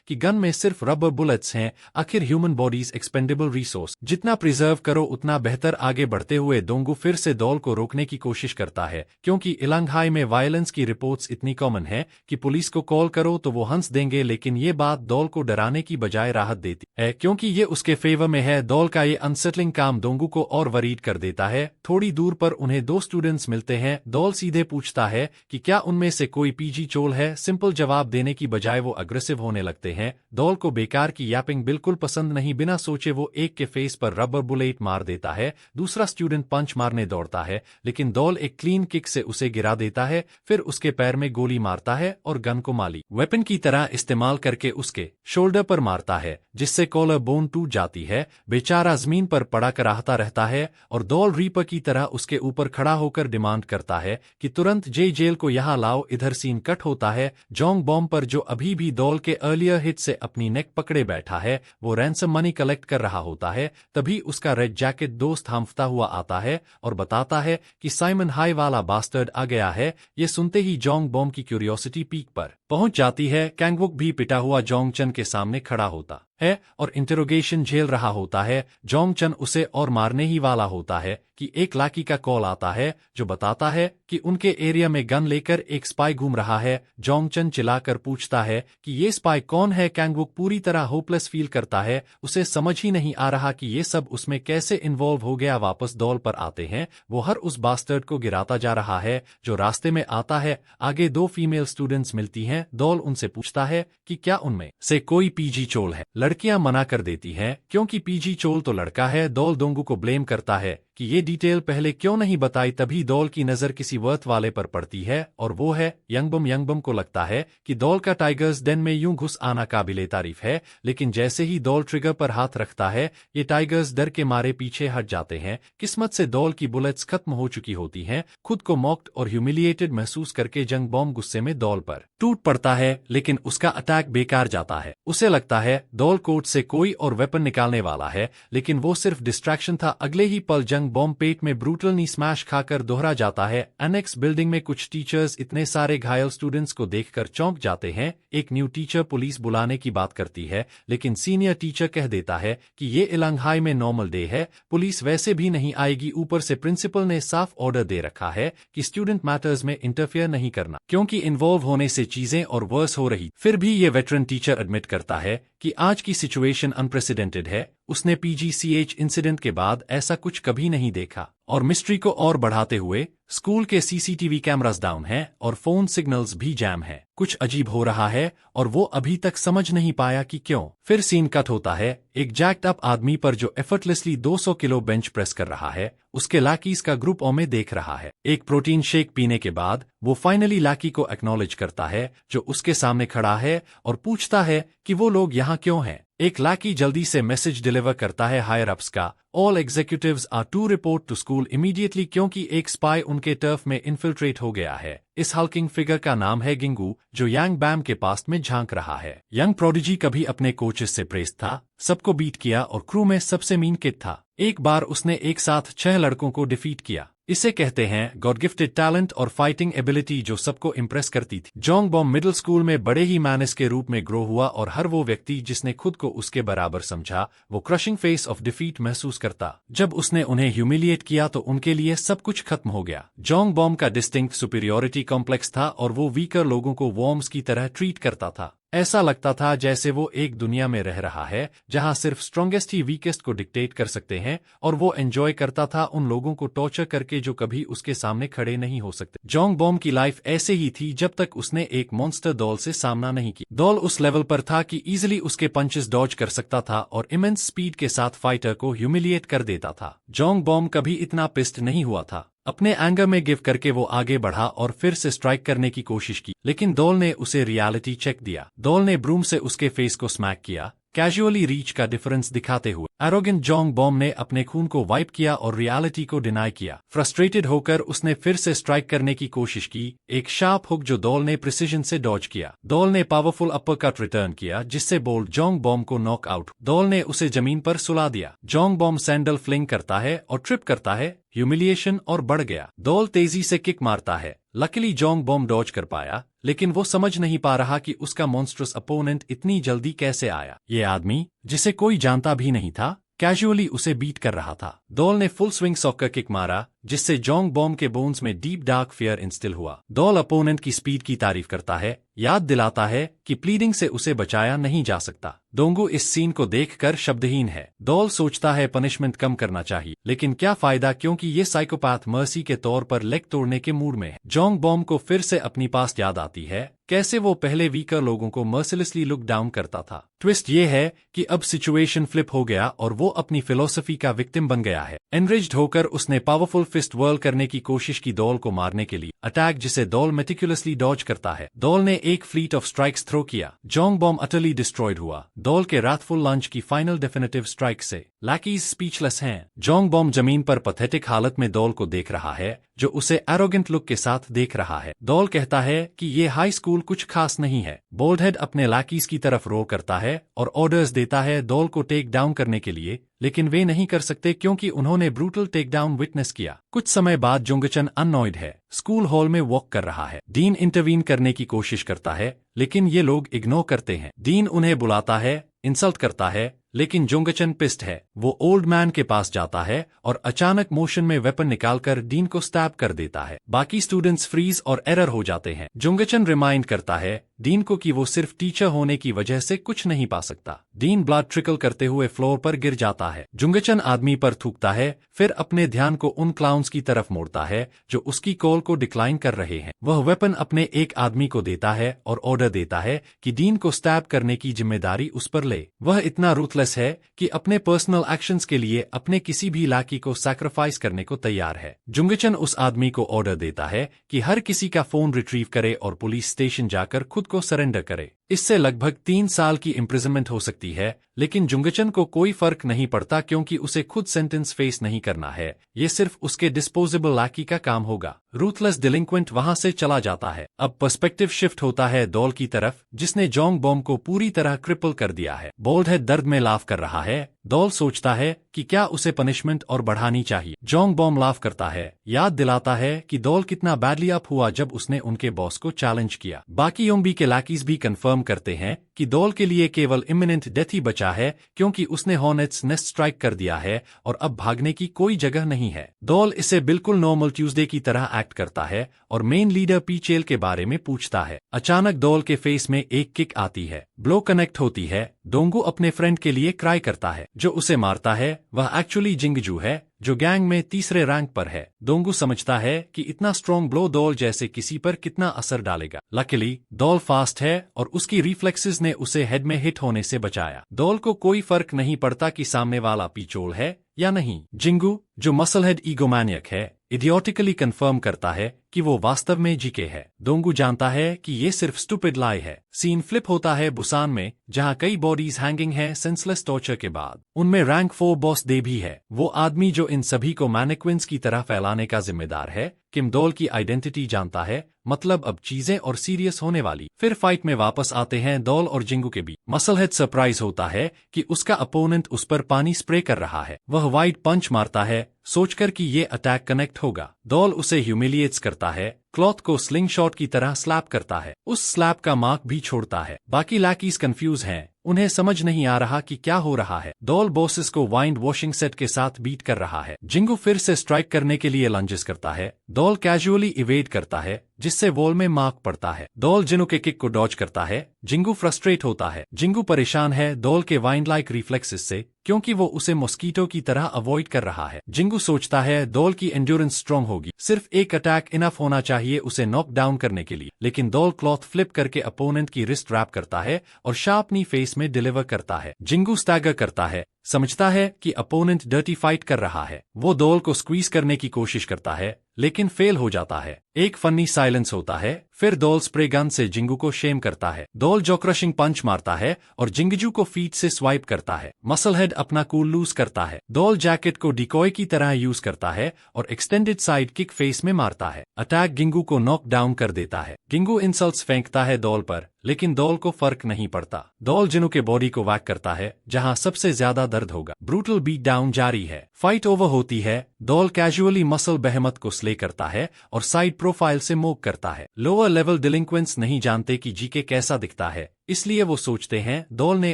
कि गन में सिर्फ रबर बुलेट्स हैं। आखिर ह्यूमन बॉडीज एक्सपेंडेबल रिसोर्स, जितना प्रिजर्व करो उतना बेहतर। आगे बढ़ते हुए दोंगू फिर से दौल को रोकने की कोशिश करता है, क्योंकि इलंग हाई में वायलेंस की रिपोर्ट्स इतनी कॉमन है कि पुलिस को कॉल करो तो वो हंस देंगे। लेकिन ये बात दौल को डराने की बजाय राहत देती है, क्योंकि ये उसके फेवर में है। दौल का ये अनसेटलिंग काम दोंगू को और वरीड कर देता है। थोड़ी दूर पर उन्हें 2 स्टूडेंट्स मिलते हैं। दौल सीधे पूछता है कि क्या उनमें से कोई पीजी चोल है। सिंपल जवाब देने की बजाय वो अग्रेसिव होने लगते हैं। दौल को बेकार की यापिंग बिल्कुल पसंद नहीं। बिना सोचे वो एक के फेस पर रबर बुलेट मार देता है। दूसरा स्टूडेंट पंच मारने दौड़ता है, लेकिन दौल एक क्लीन किक से उसे गिरा देता है। फिर उसके पैर में गोली मारता है और गन को माली वेपन की तरह इस्तेमाल करके उसके शोल्डर पर मारता है, जिससे कॉलर बोन टूट जाती है। बेचारा जमीन पर पड़ा कराहता रहता है और दौल रीपर की तरह उसके ऊपर खड़ा होकर डिमांड करता है कि तुरंत जेल को यहाँ लाओ। इधर सीन कट होता है जोंग बॉम्ब पर, जो अभी भी दौल के अर्लियर हिट से अपनी नेक पकड़े बैठा है। वो रैंसम मनी कलेक्ट कर रहा होता है। तभी उसका रेड जैकेट दोस्त हांफता हुआ आता है और बताता है कि साइमन हाई वाला बास्टर्ड आ गया है। ये सुनते ही जोंग बॉम्ब की क्यूरियोसिटी पीक पर पहुंच जाती है। कैंगवुक भी पिटा हुआ जोंगचन के सामने खड़ा होता है और इंटरोगेशन झेल रहा होता है। जोंगचन उसे और मारने ही वाला होता है कि एक लाकी का कॉल आता है जो बताता है कि उनके एरिया में गन लेकर एक स्पाई घूम रहा है। जोंगचन चिल्लाकर पूछता है कि ये स्पाई कौन है। कैंगवुक पूरी तरह होपलेस फील करता है। उसे समझ ही नहीं आ रहा कि ये सब उसमें कैसे इन्वॉल्व हो गया। वापस दौल पर आते हैं। वो हर उस बास्टर्ड को गिराता जा रहा है जो रास्ते में आता है। आगे 2 फीमेल स्टूडेंट्स मिलती हैं। दौल उनसे पूछता है कि क्या उनमें से कोई पीजी चोल है। लड़कियां मना कर देती हैं, क्योंकि पीजी चोल तो लड़का है। दौल दोंगू को ब्लेम करता है कि ये डिटेल पहले क्यों नहीं बताई। तभी दौल की नजर किसी वर्थ वाले पर पड़ती है और वो है यंगबम। यंगबम को लगता है कि दौल का टाइगर्स डेन में यूं घुस आना काबिले तारीफ है, लेकिन जैसे ही दौल ट्रिगर पर हाथ रखता है, ये टाइगर्स डर के मारे पीछे हट जाते हैं। किस्मत से दौल की बुलेट्स खत्म हो चुकी होती हैं। खुद को मॉक्ड और ह्यूमिलिएटेड महसूस करके जंग बॉम्ब गुस्से में दौल पर टूट पड़ता है, लेकिन उसका अटैक बेकार जाता है। उसे लगता है दौल कोट से कोई और वेपन निकालने वाला है, लेकिन वो सिर्फ डिस्ट्रैक्शन था। अगले ही पल जंग बॉम्ब पेट में ब्रूटली स्मैश खाकर दोहरा जाता है। एनेक्स बिल्डिंग में कुछ टीचर्स इतने सारे घायल स्टूडेंट्स को देखकर चौंक जाते हैं। एक न्यू टीचर पुलिस बुलाने की बात करती है, लेकिन सीनियर टीचर कह देता है कि ये इलंग हाई में नॉर्मल डे है, पुलिस वैसे भी नहीं आएगी। ऊपर से प्रिंसिपल ने साफ ऑर्डर दे रखा है कि स्टूडेंट मैटर्स में इंटरफेयर नहीं करना, क्योंकि इन्वॉल्व होने से चीजें और वर्स हो रही। फिर भी ये वेटरन टीचर एडमिट करता है कि आज की सिचुएशन अनप्रेसिडेंटेड है। उसने पीजीसीएच इंसिडेंट के बाद ऐसा कुछ कभी नहीं देखा। और मिस्ट्री को और बढ़ाते हुए स्कूल के सीसीटीवी कैमरास डाउन हैं और फोन सिग्नल्स भी जैम है। कुछ अजीब हो रहा है और वो अभी तक समझ नहीं पाया कि क्यों। फिर सीन कट होता है एक जैक्ड अप आदमी पर जो एफर्टलेसली 200 किलो बेंच प्रेस कर रहा है। उसके लाकीज का ग्रुप ओ में देख रहा है। एक प्रोटीन शेक पीने के बाद वो फाइनली लाकी को एक्नॉलेज करता है जो उसके सामने खड़ा है और पूछता है कि वो लोग यहाँ क्यों हैं। एक लाकी जल्दी से मैसेज डिलीवर करता है हायर अप्स का all executives are to report to school immediately क्योंकि एक स्पाई उनके टर्फ में इन्फिल्ट्रेट हो गया है। इस हल्किंग फिगर का नाम है गिंगू, जो यांग बैम के पास्ट में झांक रहा है। यंग प्रोडिजी कभी अपने कोचेस से प्रेस था, सबको बीट किया और क्रू में सबसे मीन किड था। एक बार उसने एक साथ 6 लड़कों को डिफीट किया। इसे कहते हैं गॉड गिफ्टेड टैलेंट और फाइटिंग एबिलिटी जो सबको इम्प्रेस करती थी। जोंग बॉम मिडिल स्कूल में बड़े ही मैनेस के रूप में ग्रो हुआ और हर वो व्यक्ति जिसने खुद को उसके बराबर समझा वो क्रशिंग फेस ऑफ डिफीट महसूस करता। जब उसने उन्हें ह्यूमिलिएट किया तो उनके लिए सब कुछ खत्म हो गया। जोंग बॉम का डिस्टिंक्ट सुपीरियोरिटी कॉम्प्लेक्स था और वो वीकर लोगों को वॉर्म्स की तरह ट्रीट करता था। ऐसा लगता था जैसे वो एक दुनिया में रह रहा है जहां सिर्फ स्ट्रॉन्गेस्ट ही वीकेस्ट को डिक्टेट कर सकते हैं, और वो एंजॉय करता था उन लोगों को टॉर्चर करके जो कभी उसके सामने खड़े नहीं हो सकते। जोंग बॉम की लाइफ ऐसे ही थी जब तक उसने एक मॉन्स्टर डॉल से सामना नहीं किया। डॉल उस लेवल पर था कि इजीली उसके पंचेस डॉज कर सकता था और इमेंस स्पीड के साथ फाइटर को ह्यूमिलिएट कर देता था। जोंग बॉम कभी इतना पिस्ट नहीं हुआ था। अपने एंगर में गिव करके वो आगे बढ़ा और फिर से स्ट्राइक करने की कोशिश की, लेकिन डॉल ने उसे रियलिटी चेक दिया। डॉल ने ब्रूम से उसके फेस को स्मैक किया, कैजुअली रीच का डिफरेंस दिखाते हुए। एरोगेंट जोंग बॉम ने अपने खून को वाइप किया और रियलिटी को डिनाई किया। फ्रस्ट्रेटेड होकर उसने फिर से स्ट्राइक करने की कोशिश की, एक शार्प हुक जो डॉल ने प्रिसिजन से डॉज किया। डॉल ने पावरफुल अपर कट रिटर्न किया जिससे बोल्ड जोंग बॉम को नॉक आउट। डॉल ने उसे जमीन पर सुला दिया। जोंग बॉम सैंडल फ्लिंग करता है और ट्रिप करता है, ह्यूमिलिएशन और बढ़ गया। डॉल तेजी से किक मारता है। लकीली जोंग बॉम डॉज कर पाया, लेकिन वो समझ नहीं पा रहा कि उसका मॉन्स्ट्रस अपोनेंट इतनी जल्दी कैसे आया। ये आदमी, जिसे कोई जानता भी नहीं था, कैजुअली उसे बीट कर रहा था। डॉल ने फुल स्विंग सॉकर किक मारा जिससे जोंग बॉम के बोन्स में डीप डार्क फियर इंस्टिल हुआ। डॉल अपोनेंट की स्पीड की तारीफ करता है, याद दिलाता है कि प्लीडिंग से उसे बचाया नहीं जा सकता। डोंगू इस सीन को देखकर शब्दहीन है। डॉल सोचता है पनिशमेंट कम करना चाहिए, लेकिन क्या फायदा क्योंकि ये साइकोपैथ मर्सी के तौर पर लेग तोड़ने के मूड में है। जोंग बॉम को फिर से अपनी पास्ट याद आती है, कैसे वो पहले वीकर लोगों को मर्सिलेसली लुक डाउन करता था। ट्विस्ट ये है कि अब सिचुएशन फ्लिप हो गया और वो अपनी फिलॉसफी का विक्टिम बन गया है। एनरिज्ड होकर उसने पावरफुल फिस्ट वर्ल करने की कोशिश की डॉल को मारने के लिए, अटैक जिसे डॉल मेटिकुलसली डॉज करता है। डॉल ने एक फ्लीट ऑफ स्ट्राइक्स थ्रो किया। जोंग बॉम अटरली डिस्ट्रॉयड हुआ। डॉल के राथफुल लंच की फाइनल डेफिनेटिव स्ट्राइक से लैकीज स्पीचलेस हैं। जोंग बॉम जमीन पर पैथेटिक हालत में डॉल को देख रहा है, जो उसे एरोगेंट लुक के साथ देख रहा है। डॉल कहता है कि ये हाई स्कूल कुछ खास नहीं है। बोल्डहेड अपने लैकीज की तरफ रोल करता है और ऑर्डर्स देता है डॉल को टेक डाउन करने के लिए, लेकिन वे नहीं कर सकते क्योंकि उन्होंने ब्रूटल टेक डाउन विटनेस किया। कुछ समय बाद जोंगचन अननॉयड है, स्कूल हॉल में वॉक कर रहा है। डीन इंटरवीन करने की कोशिश करता है, लेकिन ये लोग इग्नोर करते हैं। डीन उन्हें बुलाता है, इंसल्ट करता है, लेकिन जोंगचन पिस्ट है। वो ओल्ड मैन के पास जाता है और अचानक मोशन में वेपन निकालकर डीन को स्टैब कर देता है। बाकी स्टूडेंट्स फ्रीज और एरर हो जाते हैं। जोंगचन रिमाइंड करता है डीन को कि वो सिर्फ टीचर होने की वजह से कुछ नहीं पा सकता। डीन ब्लड ट्रिकल करते हुए फ्लोर पर गिर जाता है। जोंगचन आदमी पर थूकता है, फिर अपने ध्यान को उन क्लाउन्स की तरफ मोड़ता है जो उसकी कॉल को डिक्लाइन कर रहे हैं। वह वेपन अपने एक आदमी को देता है और ऑर्डर देता है कि डीन को स्टैब करने की जिम्मेदारी उस पर ले। वह इतना रूथलेस है कि अपने पर्सनल एक्शंस के लिए अपने किसी भी लाकी को सैक्रिफाइस करने को तैयार है। जोंगचन उस आदमी को ऑर्डर देता है कि हर किसी का फोन रिट्रीव करे और पुलिस स्टेशन जाकर खुद को सरेंडर करे। इससे लगभग 3 साल की इम्प्रिजनमेंट हो सकती है, लेकिन जोंगचन को कोई फर्क नहीं पड़ता क्योंकि उसे खुद सेंटेंस फेस नहीं करना है। ये सिर्फ उसके डिस्पोजेबल लाकी का काम होगा। रूथलेस डिलिंक्वेंट वहां से चला जाता है। अब पर्सपेक्टिव शिफ्ट होता है डॉल की तरफ, जिसने जोंग बॉम को पूरी तरह क्रिपल कर दिया है। बोल्डहेड दर्द में लाफ कर रहा है। डॉल सोचता है कि क्या उसे पनिशमेंट और बढ़ानी चाहिए। जोंग बॉम लाफ करता है, याद दिलाता है कि डॉल कितना बैडली अप हुआ जब उसने उनके बॉस को चैलेंज किया। बाकी योंबी के लैकीज भी कंफर्म करते हैं कि डॉल के लिए केवल इमिनेंट डेथ ही बचा है क्योंकि उसने हॉर्नेट्स नेस्ट स्ट्राइक कर दिया है और अब भागने की कोई जगह नहीं है। डॉल इसे बिल्कुल नॉर्मल ट्यूसडे की तरह एक्ट करता है और मेन लीडर पीचेल के बारे में पूछता है। अचानक डॉल के फेस में एक किक आती है, ब्लो कनेक्ट होती है। डोंगू अपने फ्रेंड के लिए क्राई करता है। जो उसे मारता है वह एक्चुअली जिंगजू है, जो गैंग में तीसरे रैंक पर है। डोंगू समझता है कि इतना स्ट्रॉन्ग ब्लो डॉल जैसे किसी पर कितना असर डालेगा। लकीली डॉल फास्ट है और उसकी रिफ्लेक्सेस ने उसे हेड में हिट होने से बचाया। डॉल को कोई फर्क नहीं पड़ता कि सामने वाला पिचोल है या नहीं। जिंगू, जो मसलहेड ईगोमैनियक है, इडियोटिकली कंफर्म करता है कि वो वास्तव में जीके है। दोंगू जानता है कि ये सिर्फ स्टूपिड लाई है। सीन फ्लिप होता है बुसान में, जहां कई बॉडीज हैंगिंग हैं सेंसलेस टॉर्चर के बाद। उनमें रैंक 4 बॉस दे भी है, वो आदमी जो इन सभी को मैनिक्विन्स की तरह फैलाने का जिम्मेदार है। किम डोल की आइडेंटिटी जानता है, मतलब अब चीजें और सीरियस होने वाली। फिर फाइट में वापस आते हैं डोल और जिंगू के बीच। मसलहेड सरप्राइज होता है कि उसका अपोनेंट उस पर पानी स्प्रे कर रहा है। वह वाइड पंच मारता है, सोचकर कि ये अटैक कनेक्ट होगा। डोल उसे ह्यूमिलिएट्स करता है, क्लॉथ को स्लिंग शॉट की तरह स्लैप करता है, उस स्लैप का मार्क भी छोड़ता है। बाकी लैकीज कंफ्यूज हैं, उन्हें समझ नहीं आ रहा कि क्या हो रहा है। डोल बॉसेस को वाइंड वॉशिंग सेट के साथ बीट कर रहा है। जिंगू फिर से स्ट्राइक करने के लिए लंजेस करता है। डोल कैजुअली इवेड करता है, जिससे वॉल में मार्क पड़ता है। डोल जिंगू के किक को डॉज करता है। जिंगू फ्रस्ट्रेट होता है। जिंगू परेशान है डोल के वाइंड लाइक रिफ्लेक्सेस से, क्योंकि वो उसे मॉस्कीटो की तरह अवॉइड कर रहा है। जिंगू सोचता है डोल की एंड्योरेंस स्ट्रांग होगी, सिर्फ एक अटैक इनफ होना चाहिए उसे नॉक डाउन करने के लिए। लेकिन डोल क्लॉथ फ्लिप करके अपोनेंट की रिस्ट रैप करता है और शार्पनी फेस में डिलीवर करता है। जिंगू स्टैगर करता है, समझता है कि अपोनेंट डर्टी फाइट कर रहा है। वो डोल को स्क्वीज करने की कोशिश करता है, लेकिन फेल हो जाता है। एक फनी साइलेंस होता है। फिर डोल स्प्रे गन से जिंगू को शेम करता है। डोल जो क्रशिंग पंच मारता है और जिंगजू को फीट से स्वाइप करता है। मसलहेड अपना कूल लूज करता है। डोल जैकेट को डिकॉय की तरह यूज करता है और एक्सटेंडेड साइड किक फेस में मारता है। अटैक गिंगू को नॉक डाउन कर देता है। गिंगू इंसल्ट्स फेंकता है डोल पर, लेकिन डोल को फर्क नहीं पड़ता। डोल जिनू के बॉडी को वैक करता है, जहां सबसे ज्यादा दर्द होगा। ब्रूटल बीट डाउन जारी है। फाइट ओवर होती है। डोल कैजुअली मसल बेहमत को स्ले करता है और साइड प्रोफाइल से मूव करता है। लोअर लेवल डिलिंक्वेंट्स नहीं जानते कि जीके कैसा दिखता है, इसलिए वो सोचते हैं डोल ने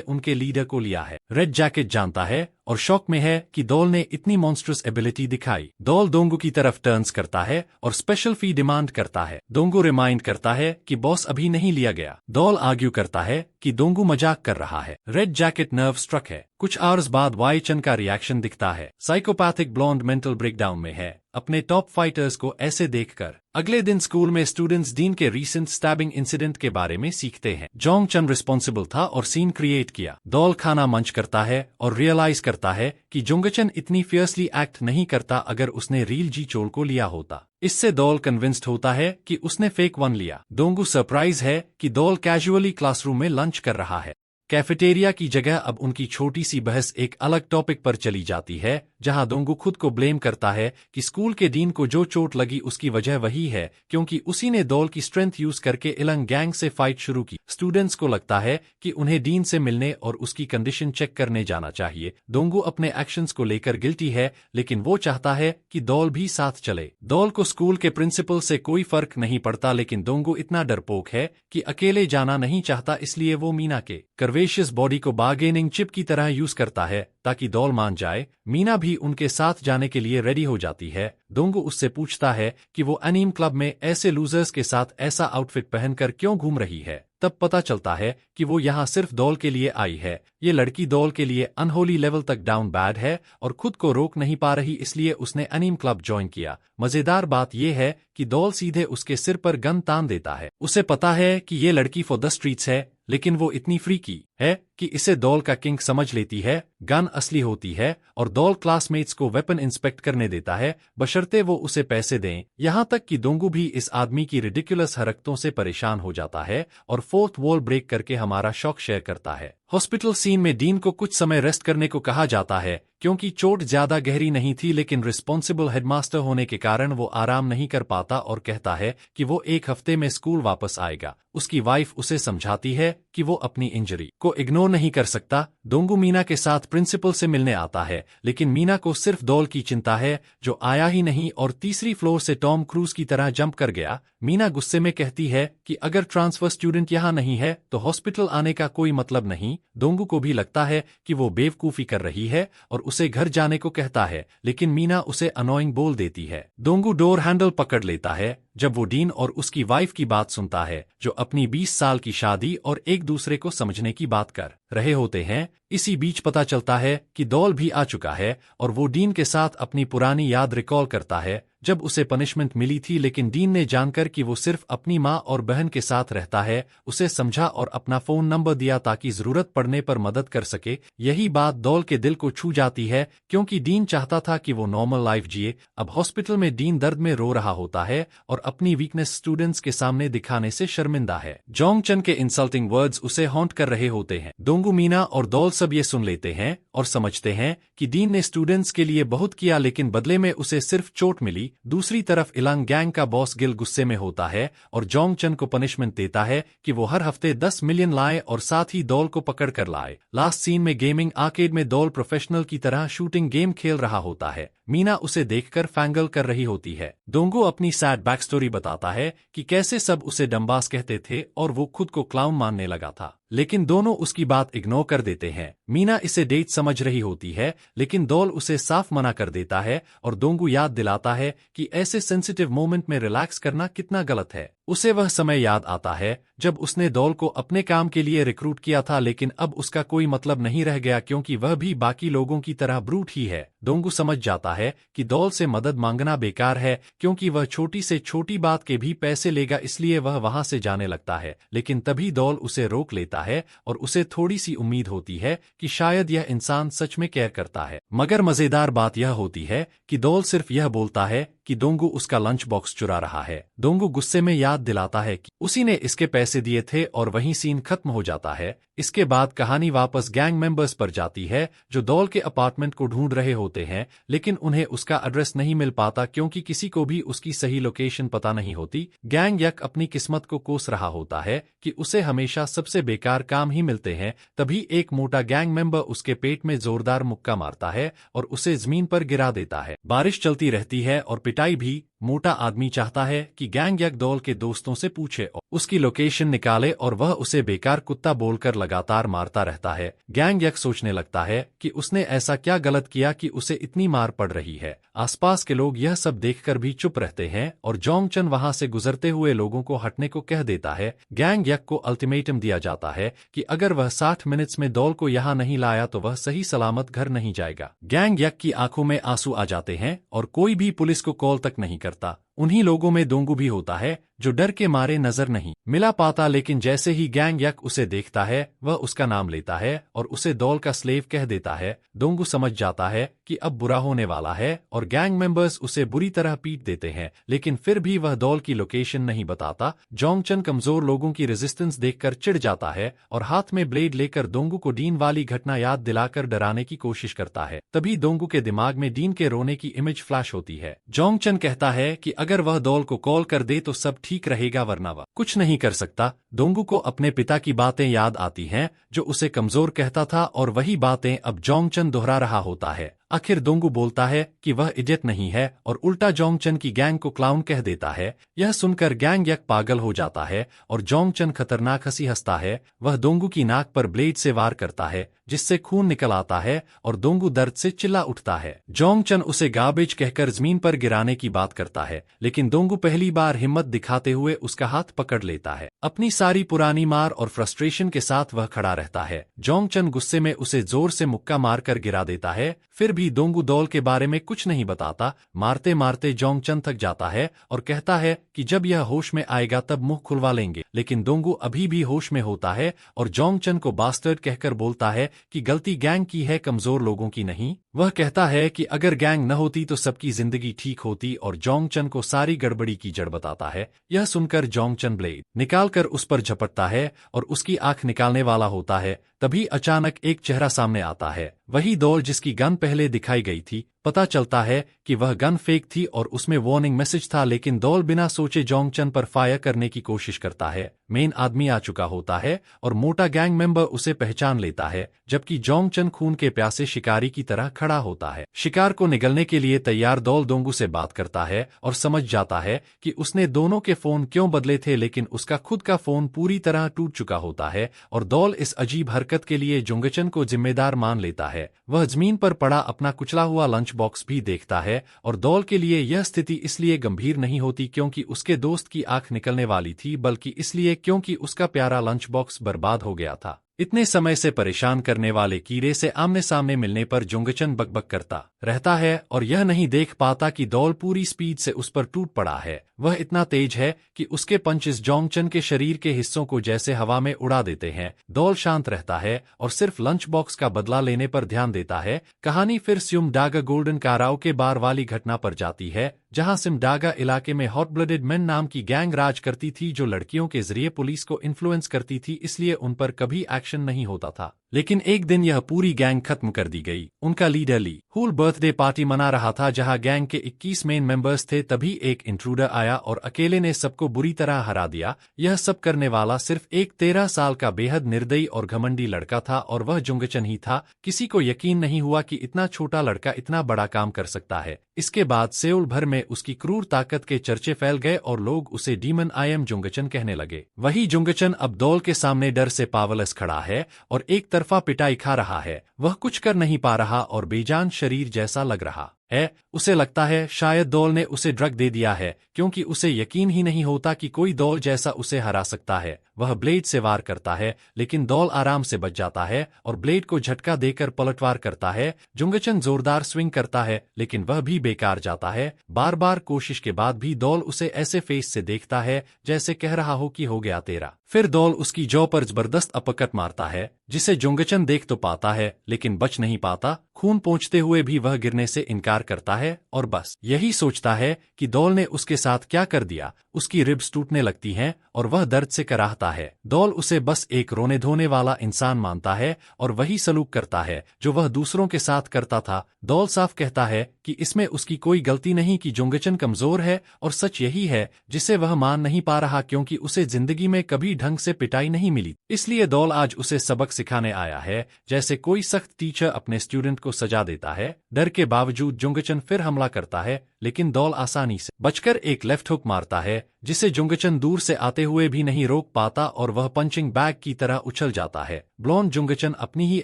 उनके लीडर को लिया है। रेड जैकेट जानता है और शॉक में है कि डोल ने इतनी मॉन्स्ट्रस एबिलिटी दिखाई। डोल दोंगू की तरफ टर्न्स करता है और स्पेशल फी डिमांड करता है। दोंगू रिमाइंड करता है कि बॉस अभी नहीं लिया गया। डोल आर्ग्यू करता है कि दोंगू मजाक कर रहा है। रेड जैकेट नर्व स्ट्रक है। कुछ आवर्स बाद वाई चन का रिएक्शन दिखता है। साइकोपैथिक ब्लॉन्ड मेंटल ब्रेकडाउन में है अपने टॉप फाइटर्स को ऐसे देखकर। अगले दिन स्कूल में स्टूडेंट्स डीन के रीसेंट स्टैबिंग इंसिडेंट के बारे में सीखते हैं। जोंग चन रिस्पॉन्सिबल था और सीन क्रिएट किया। डोल खाना मंच करता है और रियलाइज करता है कि जोंगचन इतनी फियर्सली एक्ट नहीं करता अगर उसने रील जी चोल को लिया होता। इससे डोल कन्विंस्ड होता है कि उसने फेक वन लिया। दोंगू सरप्राइज है कि डोल कैजुअली क्लासरूम में लंच कर रहा है। कैफेटेरिया की जगह अब उनकी छोटी सी बहस एक अलग टॉपिक पर चली जाती है, जहां दोंगू खुद को ब्लेम करता है कि स्कूल के डीन को जो चोट लगी उसकी वजह वही है, क्योंकि उसी ने डोल की स्ट्रेंथ यूज करके इलंग गैंग से फाइट शुरू की। स्टूडेंट्स को लगता है कि उन्हें डीन से मिलने और उसकी कंडीशन चेक करने जाना चाहिए। दोंगू अपने एक्शंस को लेकर गिल्टी है, लेकिन वो चाहता है कि डोल भी साथ चले। डोल को स्कूल के प्रिंसिपल से कोई फर्क नहीं पड़ता, लेकिन दोंगू इतना डरपोक है कि अकेले जाना नहीं चाहता, इसलिए वो मीना के कर्वेशियस बॉडी को बार्गेनिंग चिप की तरह यूज करता है ताकि डोल मान जाए। मीना भी उनके साथ जाने के लिए रेडी हो जाती है। दोंगू उससे पूछता है कि वो एनीम क्लब में ऐसे लूजर्स के साथ ऐसा आउटफिट पहनकर क्यों घूम रही है। तब पता चलता है कि वो यहाँ सिर्फ डोल के लिए आई है। ये लड़की डोल के लिए अनहोली लेवल तक डाउन बैड है और खुद को रोक नहीं पा रही, इसलिए उसने एनीम क्लब ज्वाइन किया। मजेदार बात यह है कि डोल सीधे उसके सिर पर गन तान देता है। उसे पता है कि ये लड़की फॉर द स्ट्रीट्स है, लेकिन वो इतनी फ्रीकी है कि इसे डोल का किंग समझ लेती है। गन असली होती है और डोल क्लासमेट्स को वेपन इंस्पेक्ट करने देता है, बशर्ते वो उसे पैसे दें। यहाँ तक कि दोंगू भी इस आदमी की रिडिकुलस हरकतों से परेशान हो जाता है और फोर्थ वॉल ब्रेक करके हमारा शॉक शेयर करता है। हॉस्पिटल सीन में डीन को कुछ समय रेस्ट करने को कहा जाता है, क्योंकि चोट ज्यादा गहरी नहीं थी, लेकिन रिस्पॉन्सिबल हेडमास्टर होने के कारण वो आराम नहीं कर पाता और कहता है कि वो एक हफ्ते में स्कूल वापस आएगा। उसकी वाइफ उसे समझाती है कि वो अपनी इंजरी को इग्नोर नहीं कर सकता। दोंगू मीना के साथ प्रिंसिपल से मिलने आता है, लेकिन मीना को सिर्फ डोल की चिंता है, जो आया ही नहीं और तीसरी फ्लोर से टॉम क्रूज की तरह जंप कर गया। मीना गुस्से में कहती है कि अगर ट्रांसफर स्टूडेंट यहाँ नहीं है तो हॉस्पिटल आने का कोई मतलब नहीं। दोंगू को भी लगता है कि वो बेवकूफी कर रही है और उसे घर जाने को कहता है, लेकिन मीना उसे अनोइंग बोल देती है। दोंगू डोर हैंडल पकड़ लेता है जब वो डीन और उसकी वाइफ की बात सुनता है, जो अपनी 20 साल की शादी और एक दूसरे को समझने की बात कर रहे होते हैं। इसी बीच पता चलता है कि डोल भी आ चुका है और वो डीन के साथ अपनी पुरानी याद रिकॉल करता है, जब उसे पनिशमेंट मिली थी, लेकिन डीन ने जानकर कि वो सिर्फ अपनी माँ और बहन के साथ रहता है, उसे समझा और अपना फोन नंबर दिया ताकि जरूरत पड़ने पर मदद कर सके। यही बात डॉल के दिल को छू जाती है क्योंकि डीन चाहता था कि वो नॉर्मल लाइफ जिए। अब हॉस्पिटल में डीन दर्द में रो रहा होता है और अपनी वीकनेस स्टूडेंट्स के सामने दिखाने से शर्मिंदा है। जोंग चन के इंसल्टिंग वर्ड्स उसे हॉन्ट कर रहे होते हैं। दोंगू, मीना और डॉल सब ये सुन लेते हैं और समझते हैं कि डीन ने स्टूडेंट्स के लिए बहुत किया, लेकिन बदले में उसे सिर्फ चोट मिली। दूसरी तरफ इलांग गैंग का बॉस गिल गुस्से में होता है और जोंग चन को पनिशमेंट देता है कि वो हर हफ्ते 10 मिलियन लाए और साथ ही डॉल को पकड़ कर लाए। लास्ट सीन में गेमिंग आर्केड में डॉल प्रोफेशनल की तरह शूटिंग गेम खेल रहा होता है। मीना उसे देखकर फैंगल कर रही होती है। दोंगू अपनी सैड बैक स्टोरी बताता है कि कैसे सब उसे डम्बास कहते थे और वो खुद को क्लाउन मानने लगा था, लेकिन दोनों उसकी बात इग्नोर कर देते हैं। मीना इसे डेट समझ रही होती है, लेकिन डॉल उसे साफ मना कर देता है और दोंगू याद दिलाता है कि ऐसे सेंसिटिव मोमेंट में रिलैक्स करना कितना गलत है। उसे वह समय याद आता है जब उसने डॉल को अपने काम के लिए रिक्रूट किया था, लेकिन अब उसका कोई मतलब नहीं रह गया क्योंकि वह भी बाकी लोगों की तरह ब्रूट ही है। दोंगू समझ जाता है कि डॉल से मदद मांगना बेकार है क्योंकि वह छोटी से छोटी बात के भी पैसे लेगा, इसलिए वह वहां से जाने लगता है। लेकिन तभी डॉल उसे रोक लेता है और उसे थोड़ी सी उम्मीद होती है कि शायद यह इंसान सच में केयर करता है। मगर मजेदार बात यह होती है कि डॉल सिर्फ यह बोलता है कि दोंगू उसका लंच बॉक्स चुरा रहा है। दोंगू गुस्से में याद दिलाता है कि उसी ने इसके पैसे दिए थे और वहीं सीन खत्म हो जाता है। इसके बाद कहानी वापस गैंग मेंबर्स पर जाती है जो डॉल के अपार्टमेंट को ढूंढ रहे होते हैं, लेकिन उन्हें उसका एड्रेस नहीं मिल पाता क्योंकि किसी को भी उसकी सही लोकेशन पता नहीं होती। गैंग यक अपनी किस्मत को कोस रहा होता है कि उसे हमेशा सबसे बेकार काम ही मिलते हैं। तभी एक मोटा गैंग मेंबर उसके पेट में जोरदार मुक्का मारता है और उसे जमीन पर गिरा देता है। बारिश चलती रहती है और पिटाई भी। मोटा आदमी चाहता है कि गैंग यक डॉल के दोस्तों से पूछे और उसकी लोकेशन निकाले और वह उसे बेकार कुत्ता बोलकर लगातार मारता रहता है। गैंग यक सोचने लगता है कि उसने ऐसा क्या गलत किया कि उसे इतनी मार पड़ रही है। आसपास के लोग यह सब देखकर भी चुप रहते हैं और जोंग चन वहां से गुजरते हुए लोगों को हटने को कह देता है। गैंग यक को अल्टीमेटम दिया जाता है कि अगर वह 60 मिनट्स में डॉल को यहाँ नहीं लाया तो वह सही सलामत घर नहीं जाएगा। गैंग यक की आंखों में आंसू आ जाते हैं और कोई भी पुलिस को कॉल तक नहीं करता। उन्हीं लोगों में दोंगू भी होता है जो डर के मारे नजर नहीं मिला पाता, लेकिन जैसे ही गैंग यक उसे देखता है वह उसका नाम लेता है और उसे डॉल का स्लेव कह देता है। दोंगू समझ जाता है कि अब बुरा होने वाला है और गैंग मेंबर्स उसे बुरी तरह पीट देते हैं, लेकिन फिर भी वह डॉल की लोकेशन नहीं बताता। जोंग चन कमजोर लोगों की रेजिस्टेंस देखकर चिढ़ जाता है और हाथ में ब्लेड लेकर दोंगू को डीन वाली घटना याद दिलाकर डराने की कोशिश करता है। तभी दोंगू के दिमाग में डीन के रोने की इमेज फ्लैश होती है। जोंग चन कहता है कि अगर वह डॉल को कॉल कर दे तो सब ठीक रहेगा, वरना वह कुछ नहीं कर सकता। दोंगू को अपने पिता की बातें याद आती हैं जो उसे कमजोर कहता था और वही बातें अब जोंग चन दोहरा रहा होता है। आखिर दोंगू बोलता है कि वह इडियट नहीं है और उल्टा जोंग चन की गैंग को क्लाउन कह देता है। यह सुनकर गैंग यक पागल हो जाता है और जोंग चन खतरनाक हंसी हंसता है। वह दोंगू की नाक पर ब्लेड से वार करता है जिससे खून निकल आता है और दोंगू दर्द से चिल्ला उठता है। जोंग चन उसे गार्बेज कहकर जमीन पर गिराने की बात करता है, लेकिन दोंगू पहली बार हिम्मत दिखाते हुए उसका हाथ पकड़ लेता है। अपनी सारी पुरानी मार और फ्रस्ट्रेशन के साथ वह खड़ा रहता है। जोंग चन गुस्से में उसे जोर से मुक्का मारकर गिरा देता है, फिर भी दोंगू डॉल के बारे में कुछ नहीं बताता। मारते मारते जोंग चन थक जाता है और कहता है कि जब यह होश में आएगा तब मुंह खुलवा लेंगे, लेकिन दोंगू अभी भी होश में होता है और जोंग चन को बास्टर्ड कहकर बोलता है कि गलती गैंग की है, कमजोर लोगों की नहीं। वह कहता है कि अगर गैंग न होती तो सबकी जिंदगी ठीक होती और जोंग चन को सारी गड़बड़ी की जड़ बताता है। यह सुनकर जोंग चन ब्लेड निकालकर उस पर झपटता है और उसकी आंख निकालने वाला होता है। तभी अचानक एक चेहरा सामने आता है, वही डॉल जिसकी गन पहले दिखाई गई थी। पता चलता है कि वह गन फेक थी और उसमें वार्निंग मैसेज था, लेकिन डॉल बिना सोचे जोंग चन पर फायर करने की कोशिश करता है। मेन आदमी आ चुका होता है और मोटा गैंग मेंबर उसे पहचान लेता है, जबकि जोंग चन खून के प्यासे शिकारी की तरह खड़ा होता है। शिकार को निगलने के लिए तैयार डॉल दोंगू से बात करता है और समझ जाता है कि उसने दोनों के फोन क्यों बदले थे, लेकिन उसका खुद का फोन पूरी तरह टूट चुका होता है और डॉल इस अजीब हरकत के लिए जोंगचन को जिम्मेदार मान लेता है। वह जमीन पर पड़ा अपना कुचला हुआ लंच बॉक्स भी देखता है और डॉल के लिए यह स्थिति इसलिए गंभीर नहीं होती क्योंकि उसके दोस्त की आंख निकलने वाली थी, बल्कि इसलिए क्योंकि उसका प्यारा लंच बॉक्स बर्बाद हो गया था। इतने समय से परेशान करने वाले कीड़े से आमने सामने मिलने पर जुंगचन बकबक करता रहता है और यह नहीं देख पाता कि डॉल पूरी स्पीड से उस पर टूट पड़ा है। वह इतना तेज है कि उसके पंचेस जोंगचन के शरीर के हिस्सों को जैसे हवा में उड़ा देते हैं। डॉल शांत रहता है और सिर्फ लंच बॉक्स का बदला लेने पर ध्यान देता है। कहानी फिर सिमडागा गोल्डन काराओ के बार वाली घटना पर जाती है, जहां सिमडागा इलाके में हॉट ब्लडेड मेन नाम की गैंग राज करती थी जो लड़कियों के जरिए पुलिस को इन्फ्लुएंस करती थी, इसलिए उन पर कभी एक्शन नहीं होता था। लेकिन एक दिन यह पूरी गैंग खत्म कर दी गई। उनका लीडर ली हूल बर्थडे पार्टी मना रहा था जहां गैंग के 21 मेन मेंबर्स थे। तभी एक इंट्रूडर आया और अकेले ने सबको बुरी तरह हरा दिया। यह सब करने वाला सिर्फ एक 13 साल का बेहद निर्दयी और घमंडी लड़का था और वह जुंगचन ही था। किसी को यकीन नहीं हुआ कि इतना छोटा लड़का इतना बड़ा काम कर सकता है। इसके बाद सेउल भर में उसकी क्रूर ताकत के चर्चे फैल गए और लोग उसे डीमन आई एम जुंगचन कहने लगे। वही जुंगचन अब डॉल के सामने डर से पावरलेस खड़ा है और एक तरफा पिटाई खा रहा है। वह कुछ कर नहीं पा रहा और बेजान शरीर जैसा लग रहा है। उसे लगता है शायद डॉल ने उसे ड्रग दे दिया है, क्योंकि उसे यकीन ही नहीं होता कि कोई डॉल जैसा उसे हरा सकता है। वह ब्लेड से वार करता है, लेकिन डॉल आराम से बच जाता है और ब्लेड को झटका देकर पलटवार करता है। जुंगचन जोरदार स्विंग करता है, लेकिन वह भी बेकार जाता है। बार बार कोशिश के बाद भी डॉल उसे ऐसे फेस से देखता है जैसे कह रहा हो कि हो गया तेरा। फिर डॉल उसकी जॉ पर जबरदस्त अपकट मारता है, जिसे जुंगचन देख तो पाता है लेकिन बच नहीं पाता। खून पहुंचते हुए भी वह गिरने से इनकार करता है और बस यही सोचता है कि डॉल ने उसके साथ क्या कर दिया। उसकी रिब्स टूटने लगती हैं और वह दर्द से कराहता है। डॉल उसे बस एक रोने धोने वाला इंसान मानता है और वही सलूक करता है जो वह दूसरों के साथ करता था। डॉल साफ कहता है कि इसमें उसकी कोई गलती नहीं कि जुंगचन कमजोर है, और सच यही है जिसे वह मान नहीं पा रहा, क्योंकि उसे जिंदगी में कभी ढंग से पिटाई नहीं मिली। इसलिए डॉल आज उसे सबक सिखाने आया है, जैसे कोई सख्त टीचर अपने स्टूडेंट को सजा देता है। डर के बावजूद जुंगचन फिर हमला करता है, लेकिन डॉल आसानी से बचकर एक लेफ्ट हुक मारता है, जिसे जुंगचन दूर से आते हुए भी नहीं रोक पाता और वह पंचिंग बैग की तरह उछल जाता है। ब्लॉन्ड जुंगचन अपनी ही